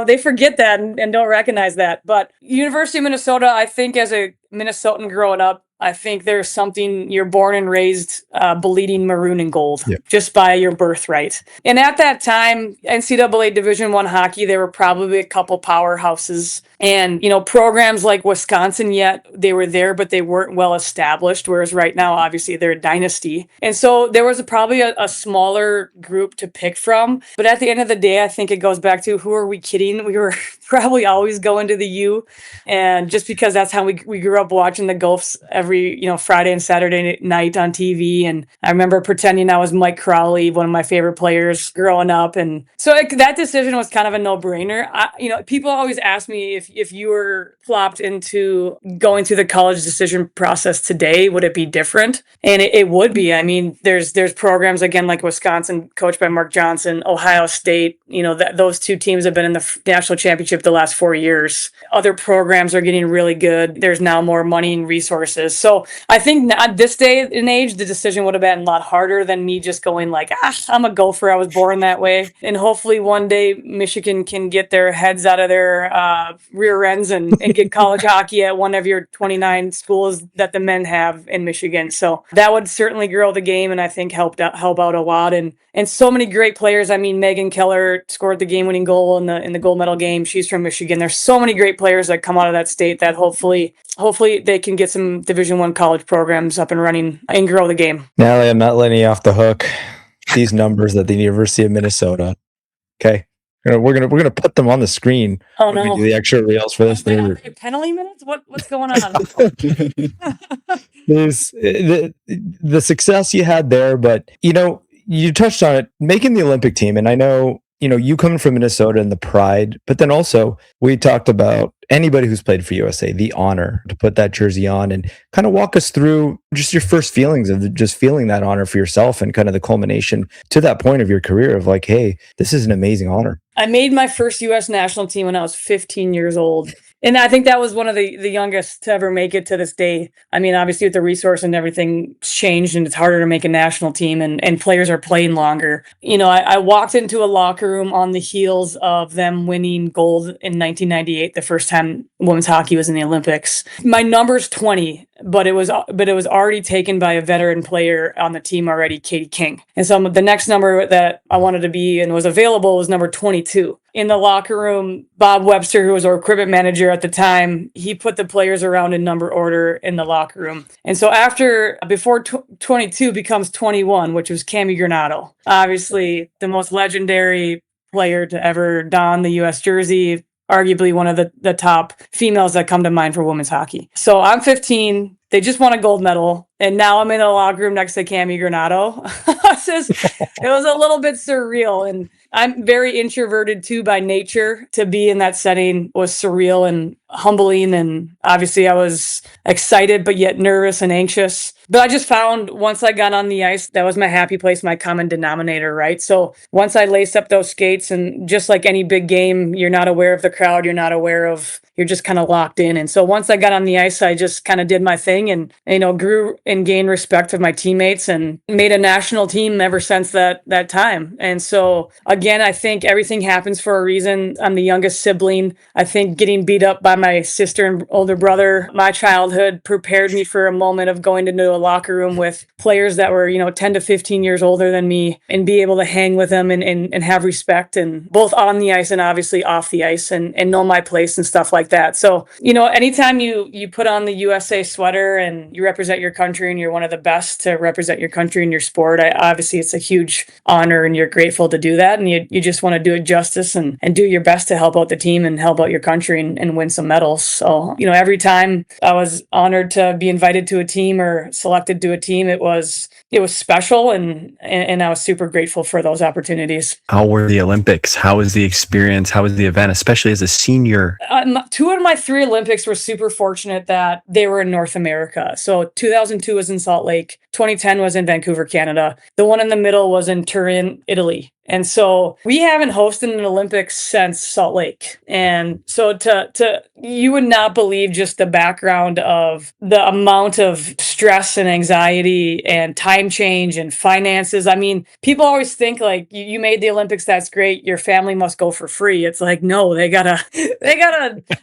they forget that and don't recognize that. But University of Minnesota, I think as a Minnesotan growing up, I think there's something, you're born and raised bleeding maroon and gold, just by your birthright. And at that time, NCAA Division I hockey, there were probably a couple powerhouses. And, programs like Wisconsin, yet they were there, but they weren't well established. Whereas right now, obviously, they're a dynasty. And so there was probably a smaller group to pick from. But at the end of the day, I think it goes back to, who are we kidding? We were probably always going to the U. And just because that's how we grew up watching the Gulfs every every, Friday and Saturday night on TV. And I remember pretending I was Mike Crowley, one of my favorite players growing up. And so that decision was kind of a no-brainer. People always ask me if you were plopped into going through the college decision process today, would it be different? And it would be. I mean, there's programs, again, like Wisconsin, coached by Mark Johnson, Ohio State, those two teams have been in the national championship the last 4 years. Other programs are getting really good. There's now more money and resources. So I think at this day and age, the decision would have been a lot harder than me just going like, I'm a Gopher. I was born that way. And hopefully one day Michigan can get their heads out of their rear ends and get college hockey at one of your 29 schools that the men have in Michigan. So that would certainly grow the game, and I think help out a lot. And so many great players. I mean, Megan Keller scored the game-winning goal in the gold medal game. She's from Michigan. There's so many great players that come out of that state that hopefully they can get some Division I college programs up and running and grow the game. Natalie, I'm not letting you off the hook. These numbers at the University of Minnesota. Okay. We're gonna put them on the screen. Oh no! We do the extra reels for this. Penalty minutes? What's going on? There's the success you had there, but you touched on it, making the Olympic team, and I know you coming from Minnesota and the pride, but then also we talked about anybody who's played for USA, the honor to put that jersey on, and kind of walk us through just your first feelings of just feeling that honor for yourself and kind of the culmination to that point of your career of like, hey, this is an amazing honor. I made my first U.S. national team when I was 15 years old. And I think that was one of the youngest to ever make it to this day. I mean, obviously with the resource and everything changed, and it's harder to make a national team, and players are playing longer. I walked into a locker room on the heels of them winning gold in 1998, the first time women's hockey was in the Olympics. My number's 20, but it was already taken by a veteran player on the team already, Katie King. And so the next number that I wanted to be and was available was number 22. In the locker room, Bob Webster, who was our equipment manager at the time, he put the players around in number order in the locker room. And so before 22 becomes 21, which was Cami Granato, obviously the most legendary player to ever don the U.S. jersey, arguably one of the top females that come to mind for women's hockey. So I'm 15. They just won a gold medal, and now I'm in the locker room next to Cami Granato. It was a little bit surreal, and I'm very introverted too by nature. To be in that setting was surreal and humbling, and obviously I was excited but yet nervous and anxious. But I just found once I got on the ice, that was my happy place, my common denominator, right? So once I laced up those skates, and just like any big game, you're not aware of the crowd, you're just kind of locked in. And so once I got on the ice, I just kind of did my thing and grew and gained respect of my teammates, and made a national team ever since that time. And so again, I think everything happens for a reason. I'm the youngest sibling. I think getting beat up by my sister and older brother, my childhood prepared me for a moment of going into a locker room with players that were 10 to 15 years older than me, and be able to hang with them and have respect, and both on the ice and obviously off the ice, and know my place and stuff like that. So anytime you put on the USA sweater and you represent your country, and you're one of the best to represent your country in your sport, obviously it's a huge honor, and you're grateful to do that, and you just want to do it justice and do your best to help out the team and help out your country and win some medals. So every time I was honored to be invited to a team or selected to a team, it was special, and I was super grateful for those opportunities. How were the Olympics? How was the experience? How was the event, especially as a senior? 2 of my 3 Olympics were super fortunate that they were in North America. So 2002 was in Salt Lake. 2010 was in Vancouver, Canada. The one in the middle was in Turin, Italy. And so we haven't hosted an Olympics since Salt Lake. And so you would not believe just the background of the amount of stress and anxiety and time change and finances. I mean, people always think like you made the Olympics, that's great, your family must go for free. It's like, no, they gotta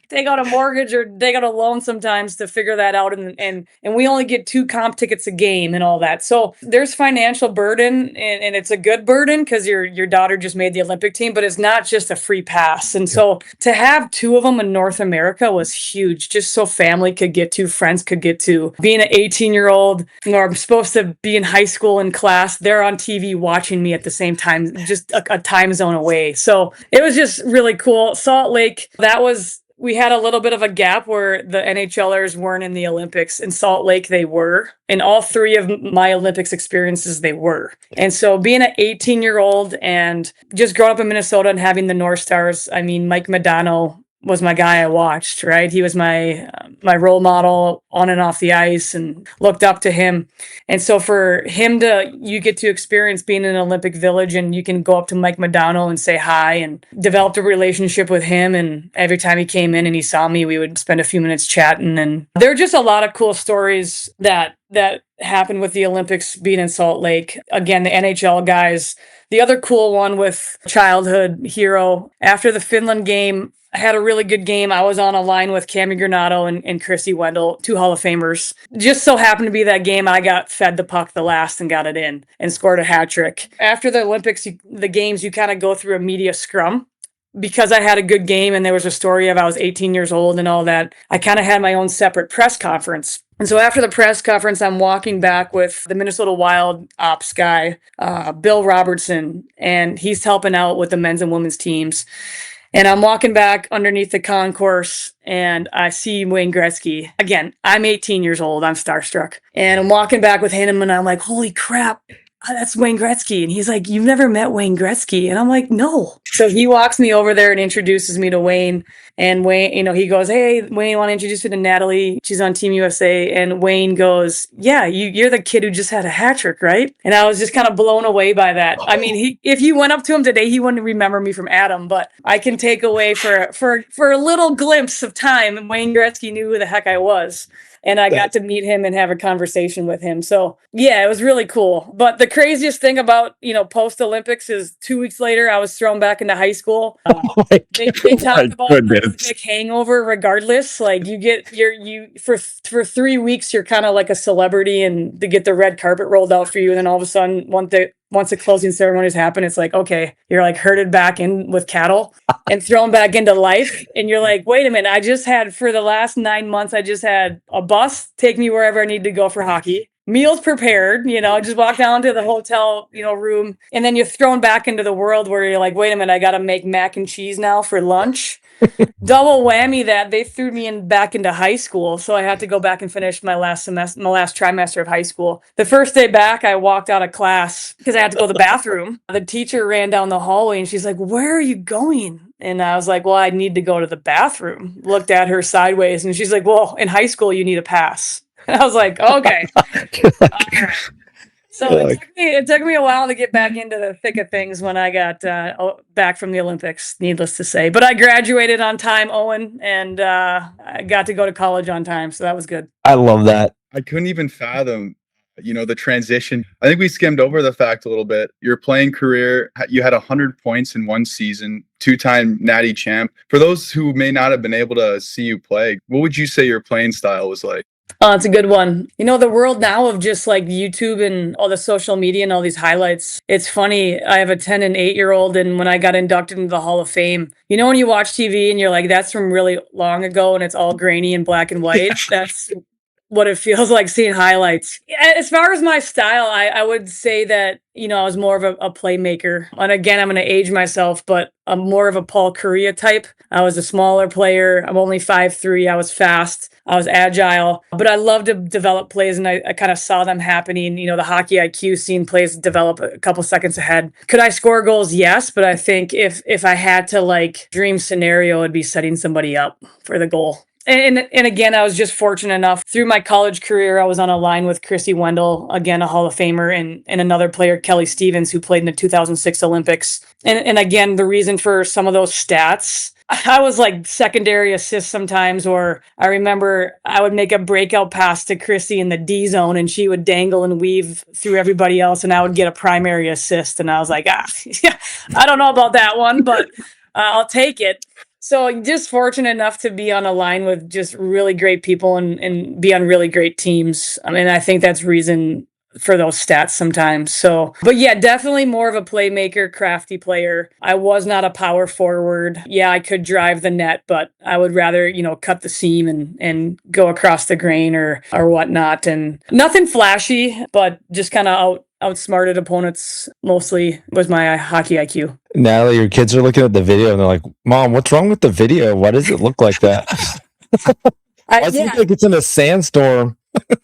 take out a mortgage or they got a loan sometimes to figure that out. And we only get 2 comp tickets a game and all that. So there's financial burden, and it's a good burden because your daughter just made the Olympic team, but it's not just a free pass. And so to have 2 of them in North America was huge, just so family could get to, friends could get to. Being an 18-year-old, I'm supposed to be in high school in class, they're on TV watching me at the same time, just a time zone away. So it was just really cool. Salt Lake, that was we had a little bit of a gap where the NHLers weren't in the Olympics. In Salt Lake, they were. In all three of my Olympics experiences, they were. And so being an 18-year-old and just growing up in Minnesota and having the North Stars, I mean, Mike Modano was my guy I watched, right? He was my role model on and off the ice and looked up to him. And so for him you get to experience being in an Olympic Village and you can go up to Mike Modano and say hi and developed a relationship with him. And every time he came in and he saw me, we would spend a few minutes chatting. And there are just a lot of cool stories that happened with the Olympics being in Salt Lake. Again, the NHL guys. The other cool one with childhood hero, after the Finland game, I had a really good game. I was on a line with Cami Granato and Chrissy Wendell, 2 Hall of Famers. Just so happened to be that game I got fed the puck the last and got it in and scored a hat trick. After the Olympics, the games, you kind of go through a media scrum. Because I had a good game and there was a story of I was 18 years old and all that, I kind of had my own separate press conference. And so after the press conference, I'm walking back with the Minnesota Wild ops guy, Bill Robertson, and he's helping out with the men's and women's teams. And I'm walking back underneath the concourse and I see Wayne Gretzky. Again, I'm 18 years old. I'm starstruck. And I'm walking back with him and I'm like, holy crap, that's Wayne Gretzky. And he's like, you've never met Wayne Gretzky? And I'm like, no. So he walks me over there and introduces me to Wayne. And Wayne, he goes, hey, Wayne, want to introduce you to Natalie? She's on Team USA. And Wayne goes, yeah, you're the kid who just had a hat trick, right? And I was just kind of blown away by that. I mean, if you went up to him today, he wouldn't remember me from Adam, but I can take away for a little glimpse of time. Wayne Gretzky knew who the heck I was. And I got to meet him and have a conversation with him. So, yeah, it was really cool. But the craziest thing about, post-Olympics is 2 weeks later, I was thrown back into high school. They talk about the Olympic hangover regardless. Like, for 3 weeks, you're kind of like a celebrity and to get the red carpet rolled out for you. And then all of a sudden, once the closing ceremonies happen, it's like, okay, you're like herded back in with cattle and thrown back into life. And you're like, wait a minute, for the last 9 months, I just had a bus take me wherever I need to go for hockey. Meals prepared, just walk down to the hotel, room. And then you're thrown back into the world where you're like, wait a minute, I got to make mac and cheese now for lunch. Double whammy that they threw me back into high school. So I had to go back and finish my last trimester of high school. The first day back, I walked out of class because I had to go to the bathroom. The teacher ran down the hallway and she's like, where are you going? And I was like, well, I need to go to the bathroom. Looked at her sideways and she's like, well, in high school, you need a pass. And I was like, okay. So it took me a while to get back into the thick of things when I got back from the Olympics, needless to say. But I graduated on time, Owen, and I got to go to college on time. So that was good. I love that. I couldn't even fathom, the transition. I think we skimmed over the fact a little bit. Your playing career, you had 100 points in one season, 2-time Natty champ. For those who may not have been able to see you play, what would you say your playing style was like? Oh, it's a good one. The world now of just like YouTube and all the social media and all these highlights. It's funny. I have a 10 and 8-year-old, and when I got inducted into the Hall of Fame, when you watch TV and you're like, that's from really long ago and it's all grainy and black and white. That's what it feels like seeing highlights. As far as my style, I would say that, I was more of a playmaker. And again, I'm going to age myself, but I'm more of a Paul Kariya type. I was a smaller player. I'm only 5'3". I was fast. I was agile, but I love to develop plays, and I kind of saw them happening. The hockey IQ, seeing plays develop a couple seconds ahead. Could I score goals? Yes, but I think if I had to dream scenario, it'd be setting somebody up for the goal. And again, I was just fortunate enough through my college career. I was on a line with Chrissy Wendell, again, a Hall of Famer, and another player, Kelly Stevens, who played in the 2006 Olympics. And again, the reason for some of those stats, I was like secondary assist sometimes, or I remember I would make a breakout pass to Chrissy in the D zone and she would dangle and weave through everybody else and I would get a primary assist. And I was like, yeah, I don't know about that one, but I'll take it. So just fortunate enough to be on a line with just really great people and be on really great teams. I mean, I think that's reason for those stats sometimes. So, but yeah, definitely more of a playmaker, crafty player. I was not a power forward. Yeah, I could drive the net, but I would rather, cut the seam and go across the grain or whatnot. And nothing flashy, but just kind of outsmarted opponents mostly was my hockey IQ. Natalie, your kids are looking at the video and they're like, Mom, what's wrong with the video? Why does it look like that? Why does it look like it's in a sandstorm?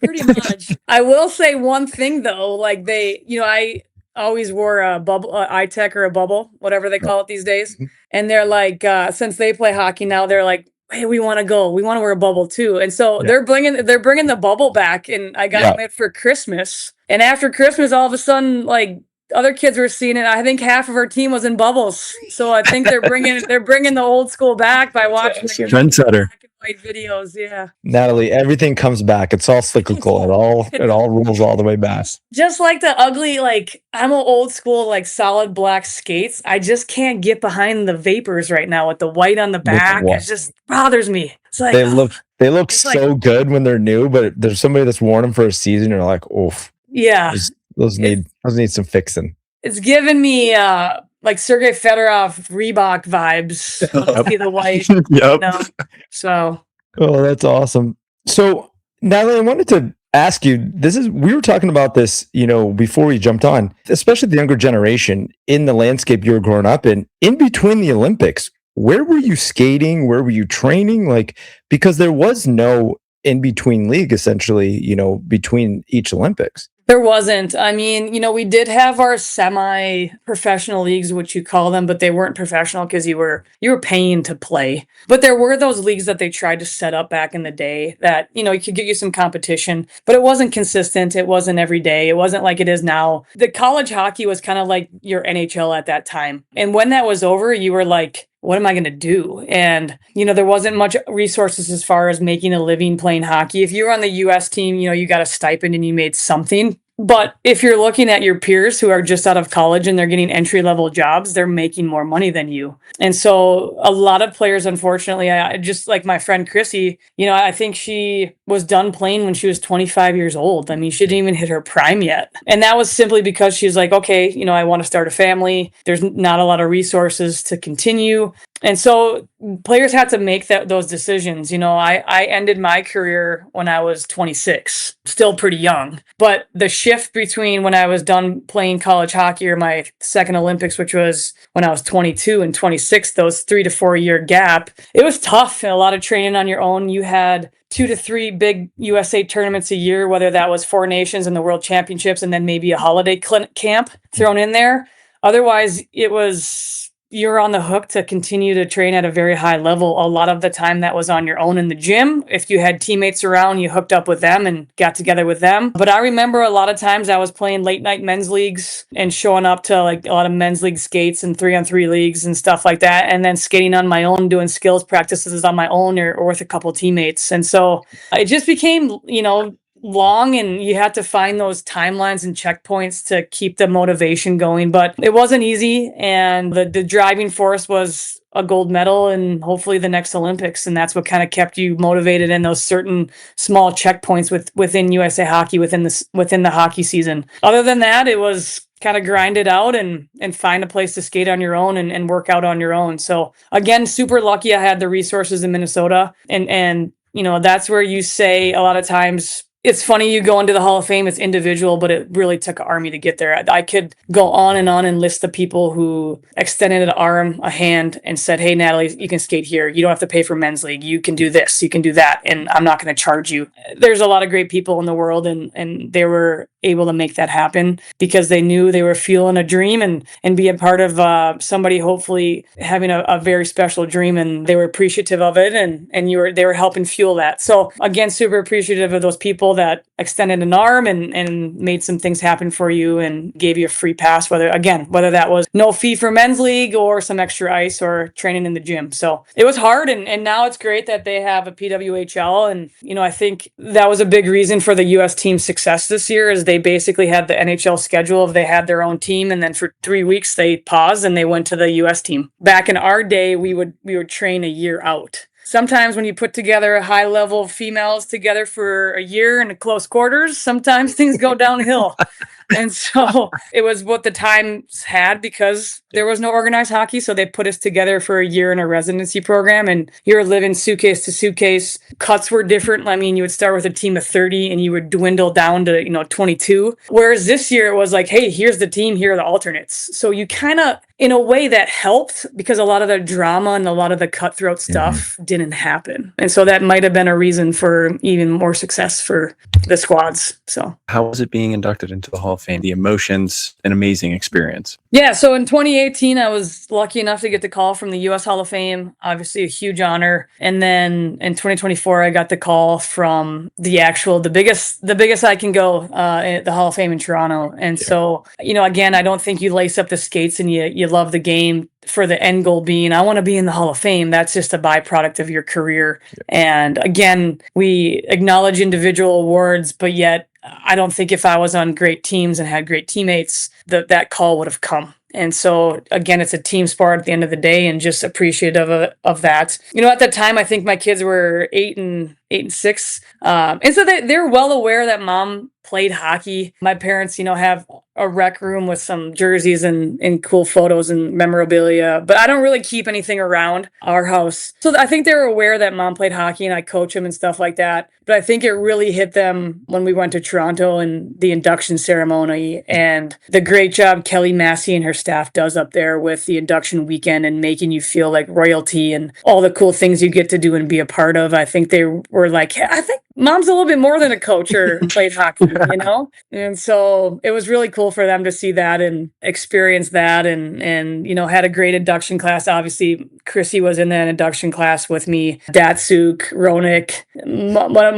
Pretty much. I will say one thing though, like I always wore a bubble, iTech or a bubble, whatever they call it these days. And they're like, since they play hockey now, they're like, hey, we want to go. We want to wear a bubble too. And so they're bringing the bubble back, and I got them it for Christmas. And after Christmas, all of a sudden, like other kids were seeing it. I think half of our team was in bubbles. So I think they're bringing the old school back by watching the trendsetter. black and white videos. Yeah. Natalie, everything comes back. It's all cyclical. It all rolls all the way back. Just like the ugly, like I'm an old school, like solid black skates. I just can't get behind the vapors right now with the white on the back. It just bothers me. It's like they look so good when they're new, but there's somebody that's worn them for a season. You're like, oof. Yeah. Those need some fixing. It's giving me like Sergei Fedorov Reebok vibes. See the white. Yep. You know? So. Oh, that's awesome. So, Natalie, I wanted to ask you, we were talking about this, before we jumped on, especially the younger generation in the landscape you were growing up in between the Olympics. Where were you skating? Where were you training? Like, because there was no in-between league, essentially, between each Olympics. There wasn't. I mean, we did have our semi-professional leagues, which you call them, but they weren't professional because you were paying to play. But there were those leagues that they tried to set up back in the day that, it could get you some competition, but it wasn't consistent. It wasn't every day. It wasn't like it is now. The college hockey was kind of like your NHL at that time. And when that was over, you were like, what am I going to do? And, there wasn't much resources as far as making a living playing hockey. If you were on the US team, you got a stipend and you made something. But if you're looking at your peers who are just out of college and they're getting entry-level jobs, they're making more money than you. And so a lot of players, unfortunately, just like my friend Chrissy, I think she was done playing when she was 25 years old. I mean, she didn't even hit her prime yet. And that was simply because she's like, okay, I want to start a family. There's not a lot of resources to continue. And so players had to make those decisions. I ended my career when I was 26, still pretty young. But the shift between when I was done playing college hockey or my second Olympics, which was when I was 22 and 26, those 3 to 4 year gap, it was tough. A lot of training on your own. You had 2 to 3 big USA tournaments a year, whether that was 4 nations and the World Championships, and then maybe a holiday camp thrown in there. Otherwise, you're on the hook to continue to train at a very high level. A lot of the time that was on your own in the gym. If you had teammates around, you hooked up with them and got together with them. But I remember a lot of times I was playing late night men's leagues and showing up to like a lot of men's league skates and 3-on-3 leagues and stuff like that. And then skating on my own, doing skills practices on my own or with a couple teammates. And so it just became, long, and you had to find those timelines and checkpoints to keep the motivation going. But it wasn't easy, and the driving force was a gold medal and hopefully the next Olympics. And that's what kind of kept you motivated in those certain small checkpoints within USA Hockey, within the hockey season. Other than that, it was kind of grind it out and find a place to skate on your own and work out on your own. So again, super lucky I had the resources in Minnesota, and that's where you say a lot of times, it's funny, you go into the Hall of Fame, it's individual, but it really took an army to get there. I could go on and list the people who extended an arm, a hand, and said, hey, Natalie, you can skate here. You don't have to pay for men's league. You can do this. You can do that. And I'm not going to charge you. There's a lot of great people in the world, and they were able to make that happen because they knew they were fueling a dream and be a part of somebody hopefully having a very special dream, and they were appreciative of it, and they were helping fuel that. So again, super appreciative of those people that extended an arm and made some things happen for you and gave you a free pass, whether that was no fee for men's league or some extra ice or training in the gym. So it was hard, and now it's great that they have a PWHL. And I think that was a big reason for the US team's success this year, is they basically had the NHL schedule of they had their own team, and then for 3 weeks they paused and they went to the US team. Back in our day, we would train a year out. sometimes when you put together high level females together for a year in close quarters, sometimes things go downhill. And so it was what the times had because there was no organized hockey. So they put us together for a year in a residency program, and you're living suitcase to suitcase. Cuts were different. I mean, you would start with a team of 30 and you would dwindle down to, 22. Whereas this year it was like, hey, here's the team, here are the alternates. So you kind of, in a way that helped because a lot of the drama and a lot of the cutthroat stuff didn't happen. And so that might have been a reason for even more success for the squads. So how was it being inducted into the Hall of Fame? The emotions, an amazing experience. Yeah, so in 2018, I was lucky enough to get the call from the U.S. Hall of Fame, obviously a huge honor. And then in 2024, I got the call from the biggest I can go, at the Hall of Fame in Toronto. And so, again, I don't think you lace up the skates and you love the game for the end goal being, I want to be in the Hall of Fame. That's just a byproduct of your career. And again, we acknowledge individual awards, but yet I don't think if I was on great teams and had great teammates, that call would have come. And so again, it's a team sport at the end of the day, and just appreciative of that. At that time, I think my kids were 8 and 6. And so they're well aware that mom played hockey. My parents, have a rec room with some jerseys and cool photos and memorabilia, but I don't really keep anything around our house. So I think they were aware that mom played hockey and I coach them and stuff like that. But I think it really hit them when we went to Toronto and the induction ceremony and the great job Kelly Massey and her staff does up there with the induction weekend and making you feel like royalty and all the cool things you get to do and be a part of. I think they were like, hey, I think mom's a little bit more than a coach or played hockey, And so it was really cool for them to see that and experience that and had a great induction class. Obviously, Chrissy was in that induction class with me. Datsuk, Ronik,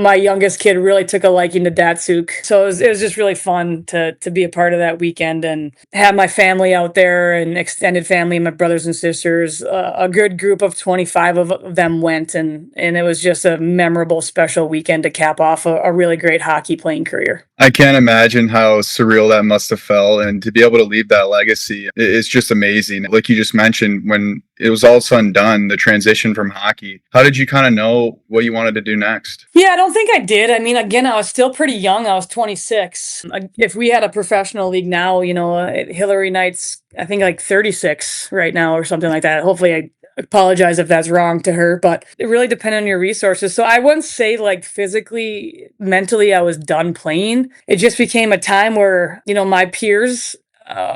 my youngest kid really took a liking to Datsuk. So it was just really fun to be a part of that weekend and have my family out there and extended family, my brothers and sisters. A good group of 25 of them went, and it was just a memorable, special weekend to cap off a really great hockey playing career. I can't imagine how surreal that must have felt, and to be able to leave that legacy is just amazing. Like you just mentioned, when it was all said and done, the transition from hockey, how did you kind of know what you wanted to do next? Yeah, I don't think I did. I mean, again, I was still pretty young. I was 26. If we had a professional league now, Hillary Knight's, I think like 36 right now or something like that. Hopefully I apologize if that's wrong to her, but it really depends on your resources. So I wouldn't say like physically, mentally, I was done playing. It just became a time where, my peers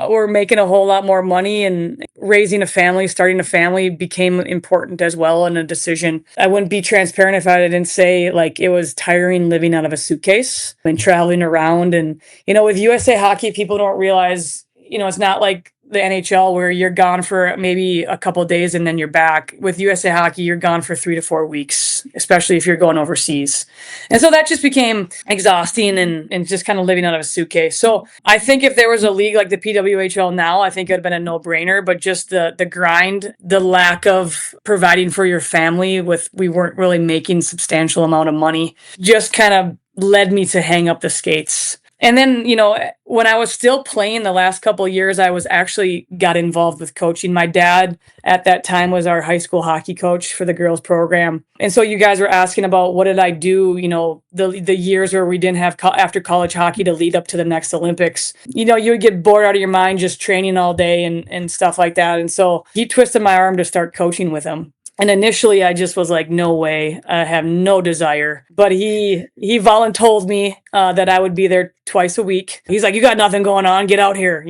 were making a whole lot more money, and raising a family, starting a family became important as well in a decision. I wouldn't be transparent if I didn't say like it was tiring living out of a suitcase and traveling around. And, with USA Hockey, people don't realize, it's not like the NHL where you're gone for maybe a couple of days and then you're back. With USA Hockey, you're gone for 3 to 4 weeks, especially if you're going overseas. And so that just became exhausting and just kind of living out of a suitcase. So I think if there was a league like the PWHL now, I think it would have been a no-brainer, but just the grind, the lack of providing for your family we weren't really making substantial amount of money, just kind of led me to hang up the skates. And then, when I was still playing the last couple of years, I was actually got involved with coaching. My dad at that time was our high school hockey coach for the girls program. And so you guys were asking about what did I do, the years where we didn't have after college hockey to lead up to the next Olympics. You would get bored out of your mind just training all day and stuff like that. And so he twisted my arm to start coaching with him. And initially, I just was like, no way, I have no desire. But he voluntold me that I would be there twice a week. He's like, you got nothing going on, get out here,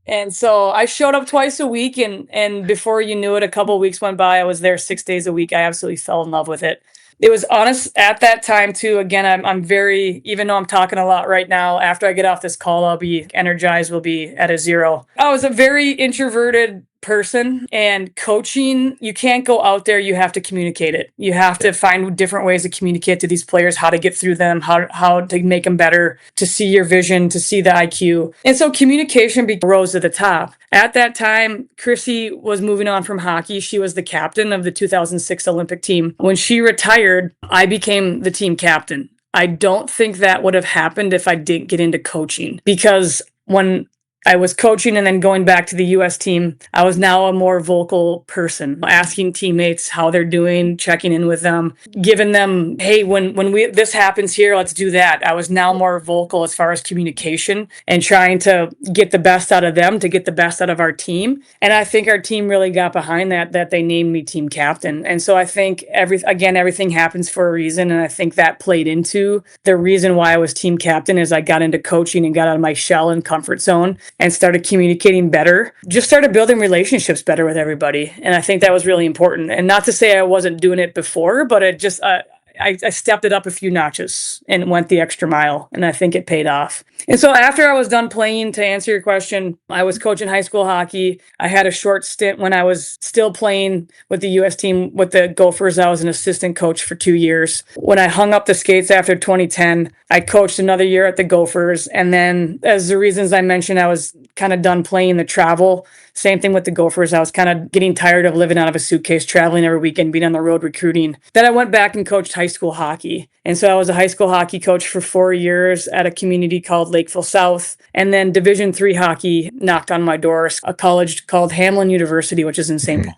And so I showed up twice a week, and before you knew it, a couple of weeks went by. I was there 6 days a week. I absolutely fell in love with it. It was honest at that time too. Again, I'm very, even though I'm talking a lot right now, after I get off this call, I'll be energized, will be at a 0. I was a very introverted person, and coaching, you can't go out there, you have to communicate it. You have to find different ways to communicate to these players, how to get through them, how to make them better, to see your vision, to see the IQ. And so communication rose to the top. At that time, Chrissy was moving on from hockey. She was the captain of the 2006 Olympic team. When she retired, I became the team captain. I don't think that would have happened if I didn't get into coaching, because when I was coaching and then going back to the U.S. team, I was now a more vocal person, asking teammates how they're doing, checking in with them, giving them, hey, when this happens here, let's do that. I was now more vocal as far as communication and trying to get the best out of them, to get the best out of our team. And I think our team really got behind that they named me team captain. And so I think everything happens for a reason. And I think that played into the reason why I was team captain is I got into coaching and got out of my shell and comfort zone and started communicating better, just started building relationships better with everybody. And I think that was really important. And not to say I wasn't doing it before, but it just, I stepped it up a few notches and went the extra mile, and I think it paid off. And so after I was done playing, to answer your question, I was coaching high school hockey. I had a short stint when I was still playing with the U.S. team with the Gophers. I was an assistant coach for 2 years. When I hung up the skates after 2010, I coached another year at the Gophers. And then, as the reasons I mentioned, I was kind of done playing the travel. Same thing with the Gophers. I was kind of getting tired of living out of a suitcase, traveling every weekend, being on the road recruiting. Then I went back and coached high school hockey. And so I was a high school hockey coach for 4 years at a community called Lakeville South. And then Division III hockey knocked on my door, a college called Hamline University, which is in St. Paul.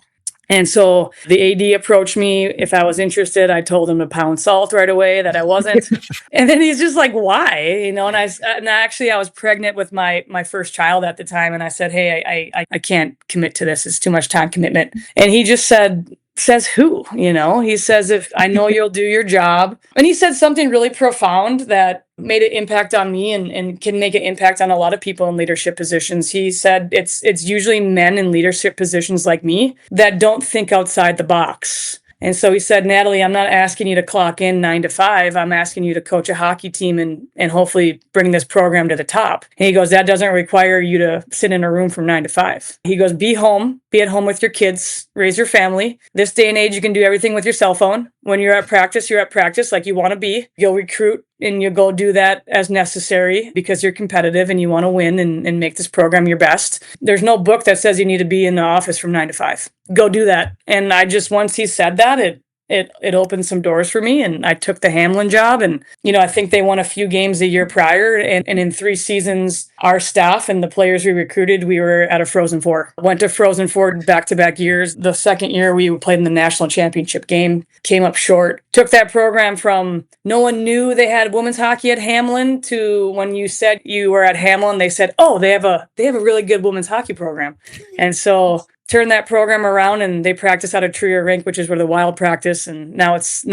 And so the AD approached me if I was interested. I told him to pound salt right away that I wasn't. And then he's just like, why? And I was pregnant with my first child at the time. And I said, hey, I can't commit to this. It's too much time commitment. And he just says who? He says, if I know you'll do your job. And he said something really profound that made an impact on me and can make an impact on a lot of people in leadership positions. He said it's usually men in leadership positions like me that don't think outside the box. And so he said, Natalie, I'm not asking you to clock in 9 to 5. I'm asking you to coach a hockey team and hopefully bring this program to the top. And he goes, that doesn't require you to sit in a room from 9 to 5. He goes, be at home with your kids, raise your family. This day and age, you can do everything with your cell phone. When you're at practice like you want to be. You'll recruit and you'll go do that as necessary because you're competitive and you want to win and make this program your best. There's no book that says you need to be in the office from 9 to 5. Go do that. And once he said that, it opened some doors for me, and I took the Hamline job. And, I think they won a few games a year prior. And in 3 seasons, our staff and the players we recruited, we were at a Frozen Four. Went to Frozen Four back-to-back years. The second year, we played in the national championship game, came up short. Took that program from no one knew they had women's hockey at Hamline to when you said you were at Hamline, they said, oh, they have a really good women's hockey program. And so turned that program around, and they practice out of Trier Rink, which is where the Wild practice. And now it's in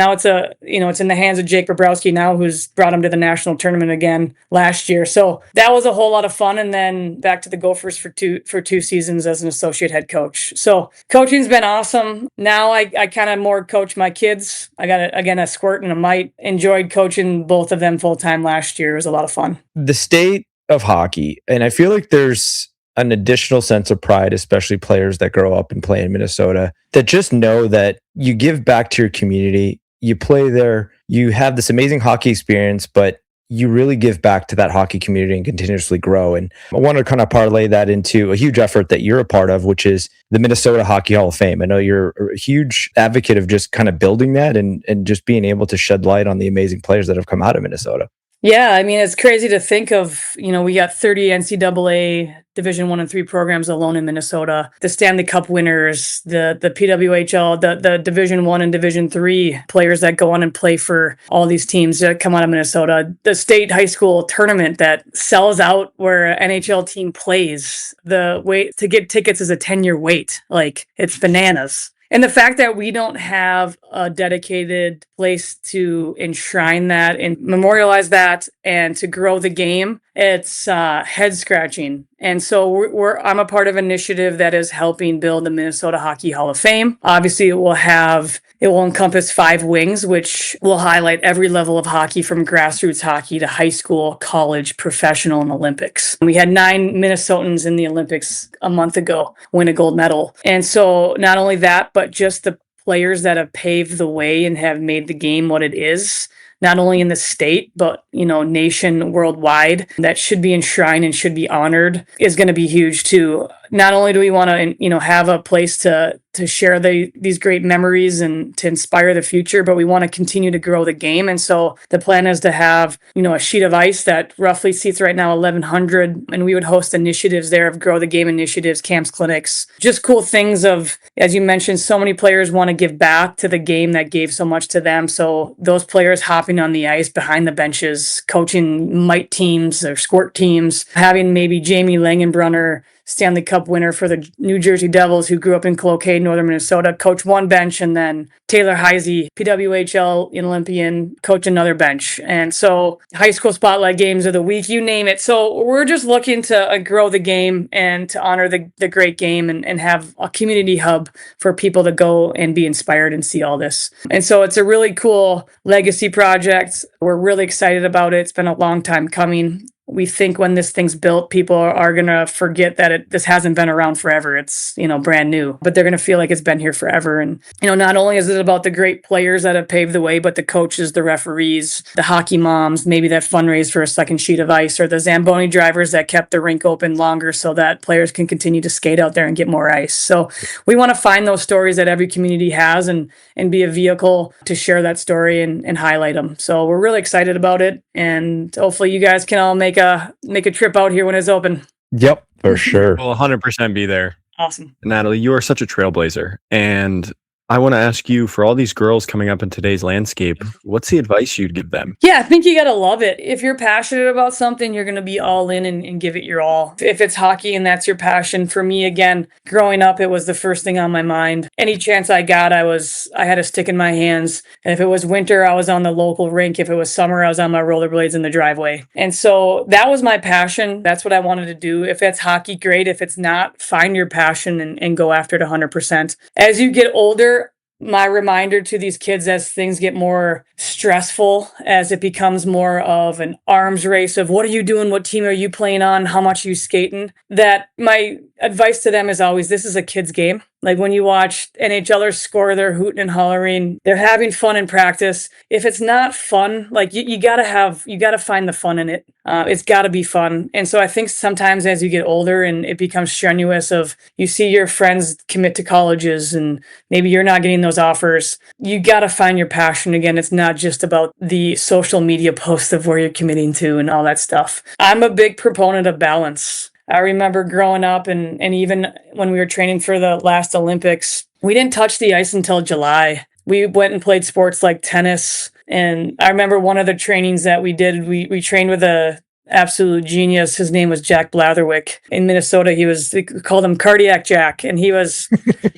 the hands of Jake Bobrowski now, who's brought him to the national tournament again last year. So that was a whole lot of fun. And then back to the Gophers for two seasons as an associate head coach. So coaching's been awesome. Now I kind of more coach my kids. I got a squirt and a mite. Enjoyed coaching both of them full time last year. It was a lot of fun. The state of hockey, and I feel like there's an additional sense of pride, especially players that grow up and play in Minnesota, that just know that you give back to your community, you play there, you have this amazing hockey experience, but you really give back to that hockey community and continuously grow. And I want to kind of parlay that into a huge effort that you're a part of, which is the Minnesota Hockey Hall of Fame. I know you're a huge advocate of just kind of building that and just being able to shed light on the amazing players that have come out of Minnesota. Yeah, I mean, it's crazy to think of, we got 30 NCAA Division I and III programs alone in Minnesota, the Stanley Cup winners, the PWHL, the Division I and Division III players that go on and play for all these teams that come out of Minnesota, the state high school tournament that sells out where an NHL team plays. The wait to get tickets is a 10-year wait. Like, it's bananas. And the fact that we don't have a dedicated place to enshrine that and memorialize that and to grow the game, it's head scratching. And so I'm a part of an initiative that is helping build the Minnesota Hockey Hall of Fame. Obviously, it will encompass 5 wings, which will highlight every level of hockey from grassroots hockey to high school, college, professional, and Olympics. We had 9 Minnesotans in the Olympics a month ago win a gold medal. And so not only that, but just the players that have paved the way and have made the game what it is, not only in the state, but, nation, worldwide, that should be enshrined and should be honored, is going to be huge too. not only do we want to, have a place to share these great memories and to inspire the future, but we want to continue to grow the game. And so the plan is to have, a sheet of ice that roughly seats right now 1,100, and we would host initiatives there of grow the game initiatives, camps, clinics, just cool things of, as you mentioned, so many players want to give back to the game that gave so much to them. So those players hopping on the ice behind the benches, coaching mite teams or squirt teams, having maybe Jamie Langenbrunner, Stanley Cup winner for the New Jersey Devils, who grew up in Cloquet, northern Minnesota, coach one bench, and then Taylor Heisey, PWHL Olympian, coach another bench. And so high school spotlight games of the week, you name it. So we're just looking to grow the game and to honor the great game and have a community hub for people to go and be inspired and see all this. And so it's a really cool legacy project. We're really excited about it. It's been a long time coming. We think when this thing's built, people are going to forget that this hasn't been around forever. It's, brand new, but they're going to feel like it's been here forever. And, not only is it about the great players that have paved the way, but the coaches, the referees, the hockey moms, maybe that fundraise for a second sheet of ice, or the Zamboni drivers that kept the rink open longer so that players can continue to skate out there and get more ice. So we want to find those stories that every community has and be a vehicle to share that story and highlight them. So we're really excited about it. And hopefully you guys can all make a trip out here when it's open. Yep, for sure. We'll 100% be there. Awesome. Natalie, you are such a trailblazer. And I want to ask you, for all these girls coming up in today's landscape, what's the advice you'd give them? Yeah, I think you got to love it. If you're passionate about something, you're going to be all in and give it your all. If it's hockey and that's your passion, for me, again, growing up, it was the first thing on my mind. Any chance I got, I had a stick in my hands. And if it was winter, I was on the local rink. If it was summer, I was on my rollerblades in the driveway. And so that was my passion. That's what I wanted to do. If it's hockey, great. If it's not, find your passion and go after it 100%. As you get older, my reminder to these kids as things get more stressful, as it becomes more of an arms race of what are you doing, what team are you playing on, how much are you skating, that my advice to them is always, this is a kid's game. Like when you watch NHLers score, they're hooting and hollering, they're having fun in practice. If it's not fun, like you gotta find the fun in it. It's gotta be fun. And so I think sometimes as you get older and it becomes strenuous of you see your friends commit to colleges and maybe you're not getting those offers, you gotta find your passion again. It's not just about the social media posts of where you're committing to and all that stuff. I'm a big proponent of balance. I remember growing up and even when we were training for the last Olympics, we didn't touch the ice until July. We went and played sports like tennis. And I remember one of the trainings that we did, we trained with a absolute genius. His name was Jack Blatherwick. In Minnesota, we called him Cardiac Jack. And he was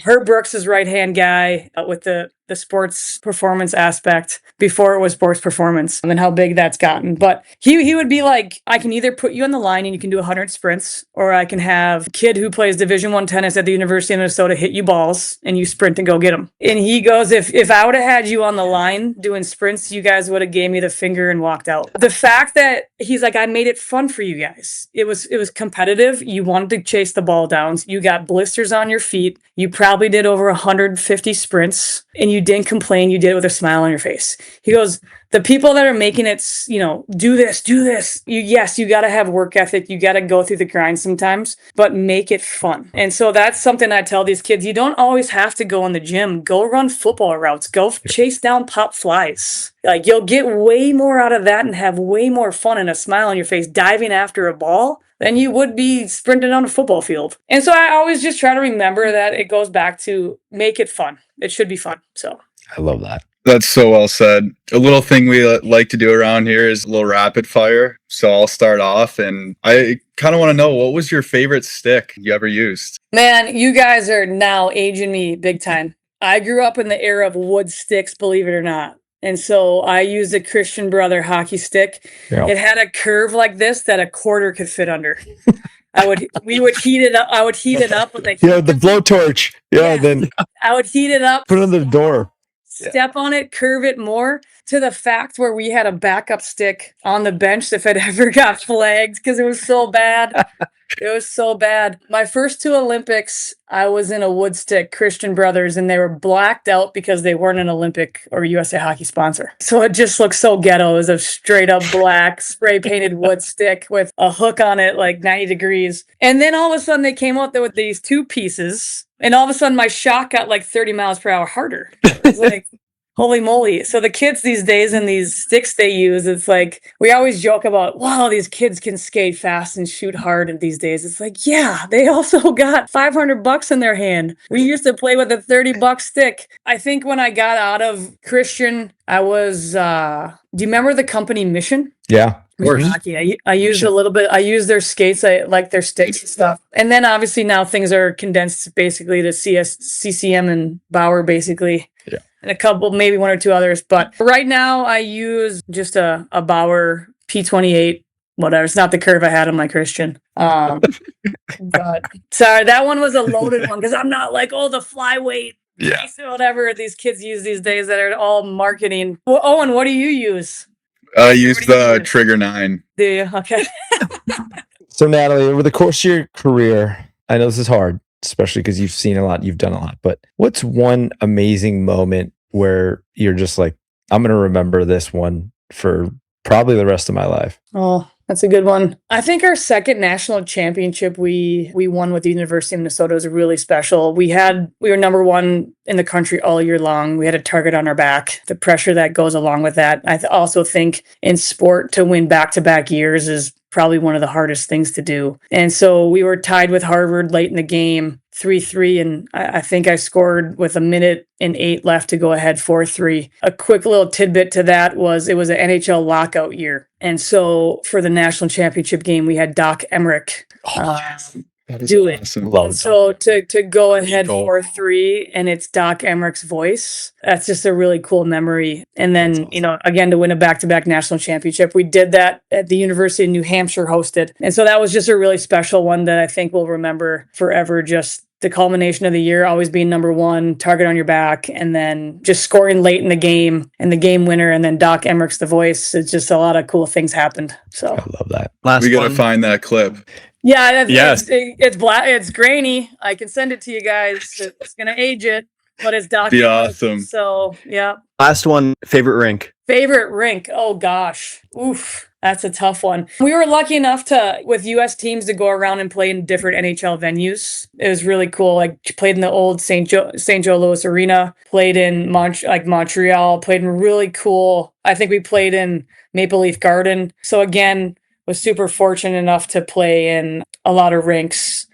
Herb Brooks' right-hand guy with the sports performance aspect before it was sports performance and how big that's gotten. But he would be like, I can either put you on the line and you can do 100 sprints, or I can have a kid who plays Division I tennis at the University of Minnesota hit you balls and you sprint and go get them. And he goes, if I would have had you on the line doing sprints, you guys would have gave me the finger and walked out. The fact that he's like, I made it fun for you guys. It was competitive. You wanted to chase the ball down. You got blisters on your feet. You probably did over 150 sprints and you didn't complain. You did it with a smile on your face. He goes, the people that are making it, do this. You got to have work ethic. You got to go through the grind sometimes, but make it fun. And so that's something I tell these kids. You don't always have to go in the gym. Go run football routes. Go chase down pop flies. Like you'll get way more out of that and have way more fun and a smile on your face diving after a ball than you would be sprinting on a football field. And so I always just try to remember that it goes back to make it fun. It should be fun. So I love that. That's so well said. A little thing we like to do around here is a little rapid fire. So I'll start off, and I kind of want to know, what was your favorite stick you ever used? Man, you guys are now aging me big time. I grew up in the era of wood sticks, believe it or not. And so I used a Christian Brother hockey stick. Yeah. It had a curve like this that a quarter could fit under. We would heat it up. I would heat it up with the blowtorch. Yeah, then I would heat it up. put it on the door. step on it, curve it more, to the fact where we had a backup stick on the bench if it ever got flagged because it was so bad. It was so bad. My first 2 Olympics, I was in a wood stick, Christian Brothers, and they were blacked out because they weren't an Olympic or USA Hockey sponsor. So it just looked so ghetto. It was a straight up black spray painted wood stick with a hook on it, like 90 degrees. And then all of a sudden they came out there with these 2 pieces, and all of a sudden my shot got like 30 miles per hour harder. It was like, holy moly. So the kids these days and these sticks they use, it's like, we always joke about, wow, these kids can skate fast and shoot hard in these days. It's like, yeah, they also got $500 in their hand. We used to play with a $30 stick. I think when I got out of Christian, I was, do you remember the company Mission? Yeah. Of course. Hockey. I used a little bit. I used their skates. I like their sticks and stuff. And then obviously now things are condensed basically to CCM and Bauer basically. Yeah. And a couple, maybe 1 or 2 others. But right now I use just a Bauer P28, whatever. It's not the curve I had on my Christian. But sorry, that one was a loaded one because I'm not like, oh, the flyweight. Yeah. Whatever these kids use these days that are all marketing. Well, Owen, what do you use? I use the Trigger 9. Do you? Okay. So Natalie, over the course of your career, I know this is hard, especially because you've seen a lot, you've done a lot, but what's one amazing moment where you're just like, I'm going to remember this one for probably the rest of my life? Oh, that's a good one. I think our second national championship we won with the University of Minnesota was really special. We were number 1 in the country all year long. We had a target on our back. The pressure that goes along with that. I also think in sport to win back-to-back years is probably one of the hardest things to do. And so we were tied with Harvard late in the game, 3-3, and I think I scored with 1:08 left to go ahead 4-3. A quick little tidbit to that was it was an NHL lockout year. And so for the national championship game, we had Doc Emmerich do it. Awesome. And so to go ahead 4-3 and it's Doc Emmerich's voice, that's just a really cool memory. And then, again, to win a back-to-back national championship, we did that at the University of New Hampshire hosted. And so that was just a really special one that I think we'll remember forever. Just the culmination of the year, always being number 1, target on your back, and then just scoring late in the game and the game winner, and then Doc Emmerich's the voice. It's just a lot of cool things happened. So I love that. We got to find that clip. Yeah, Yes. it's black. It's grainy. I can send it to you guys. It's gonna age it, but it's Doc. Be awesome. So yeah. Last one, favorite rink. Favorite rink. Oh gosh. Oof. That's a tough one. We were lucky enough with U.S. teams to go around and play in different NHL venues. It was really cool. Like played in the old St. Joe Louis Arena, played in Montreal, played in really cool. I think we played in Maple Leaf Garden. So again, was super fortunate enough to play in a lot of rinks.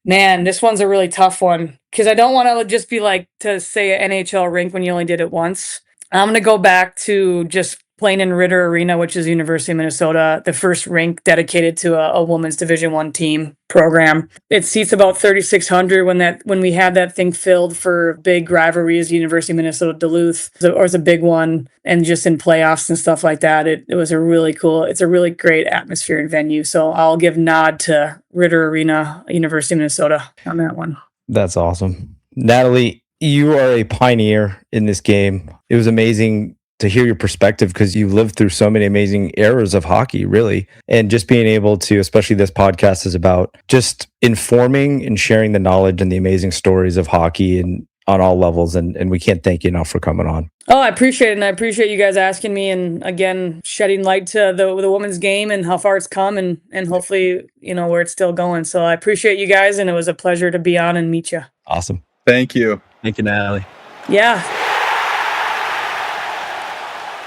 Man, this one's a really tough one because I don't want to just be like to say an NHL rink when you only did it once. I'm going to go back to just playing in Ritter Arena, which is University of Minnesota, the first rink dedicated to a women's Division I team program. It seats about 3,600 when we had that thing filled for big rivalries, University of Minnesota, Duluth, or it's a big one, and just in playoffs and stuff like that. It was a really cool, it's a really great atmosphere and venue. So I'll give nod to Ritter Arena, University of Minnesota on that one. That's awesome. Natalie, you are a pioneer in this game. It was amazing to hear your perspective because you've lived through so many amazing eras of hockey, really. And just being able to, especially this podcast is about just informing and sharing the knowledge and the amazing stories of hockey and on all levels. And we can't thank you enough for coming on. Oh, I appreciate it. And I appreciate you guys asking me and again, shedding light to the women's game and how far it's come and hopefully, where it's still going. So I appreciate you guys. And it was a pleasure to be on and meet you. Awesome. Thank you. Thank you, Natalie. Yeah.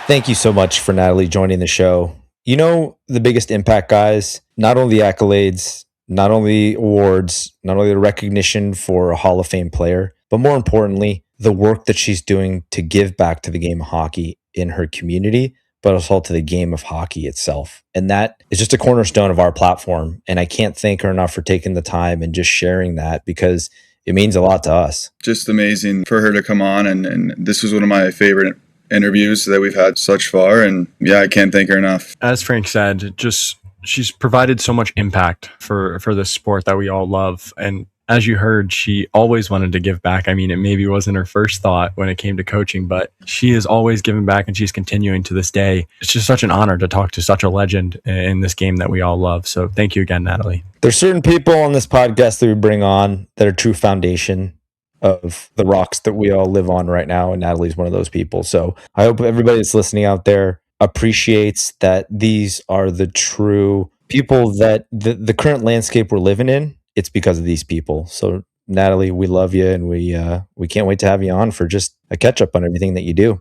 Thank you so much for Natalie joining the show. The biggest impact, guys, not only the accolades, not only awards, not only the recognition for a Hall of Fame player, but more importantly, the work that she's doing to give back to the game of hockey in her community, but also to the game of hockey itself. And that is just a cornerstone of our platform. And I can't thank her enough for taking the time and just sharing that because it means a lot to us. Just amazing for her to come on. And this was one of my favorite interviews that we've had such far. And yeah, I can't thank her enough. As Frank said, she's provided so much impact for the sport that we all love. And as you heard, she always wanted to give back. I mean, it maybe wasn't her first thought when it came to coaching, but she has always given back and she's continuing to this day. It's just such an honor to talk to such a legend in this game that we all love. So thank you again, Natalie. There's certain people on this podcast that we bring on that are true foundation of the rocks that we all live on right now, and Natalie's one of those people. So I hope everybody that's listening out there appreciates that these are the true people that the current landscape we're living in. It's because of these people. So Natalie, we love you, and we can't wait to have you on for just a catch up on everything that you do.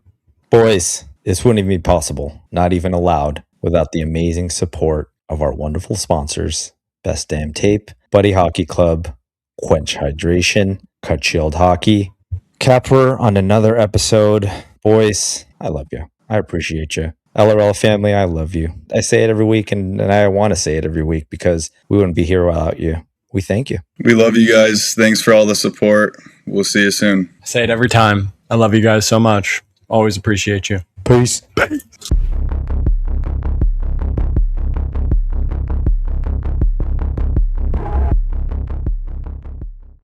Boys, this wouldn't even be possible, not even allowed, without the amazing support of our wonderful sponsors: Best Damn Tape, Buddy Hockey Club, Quench Hydration, Cut Shield Hockey. Capper on another episode. Boys, I love you. I appreciate you. LRL family, I love you. I say it every week, and I want to say it every week because we wouldn't be here without you. We thank you. We love you guys. Thanks for all the support. We'll see you soon. I say it every time. I love you guys so much. Always appreciate you. Peace. Peace.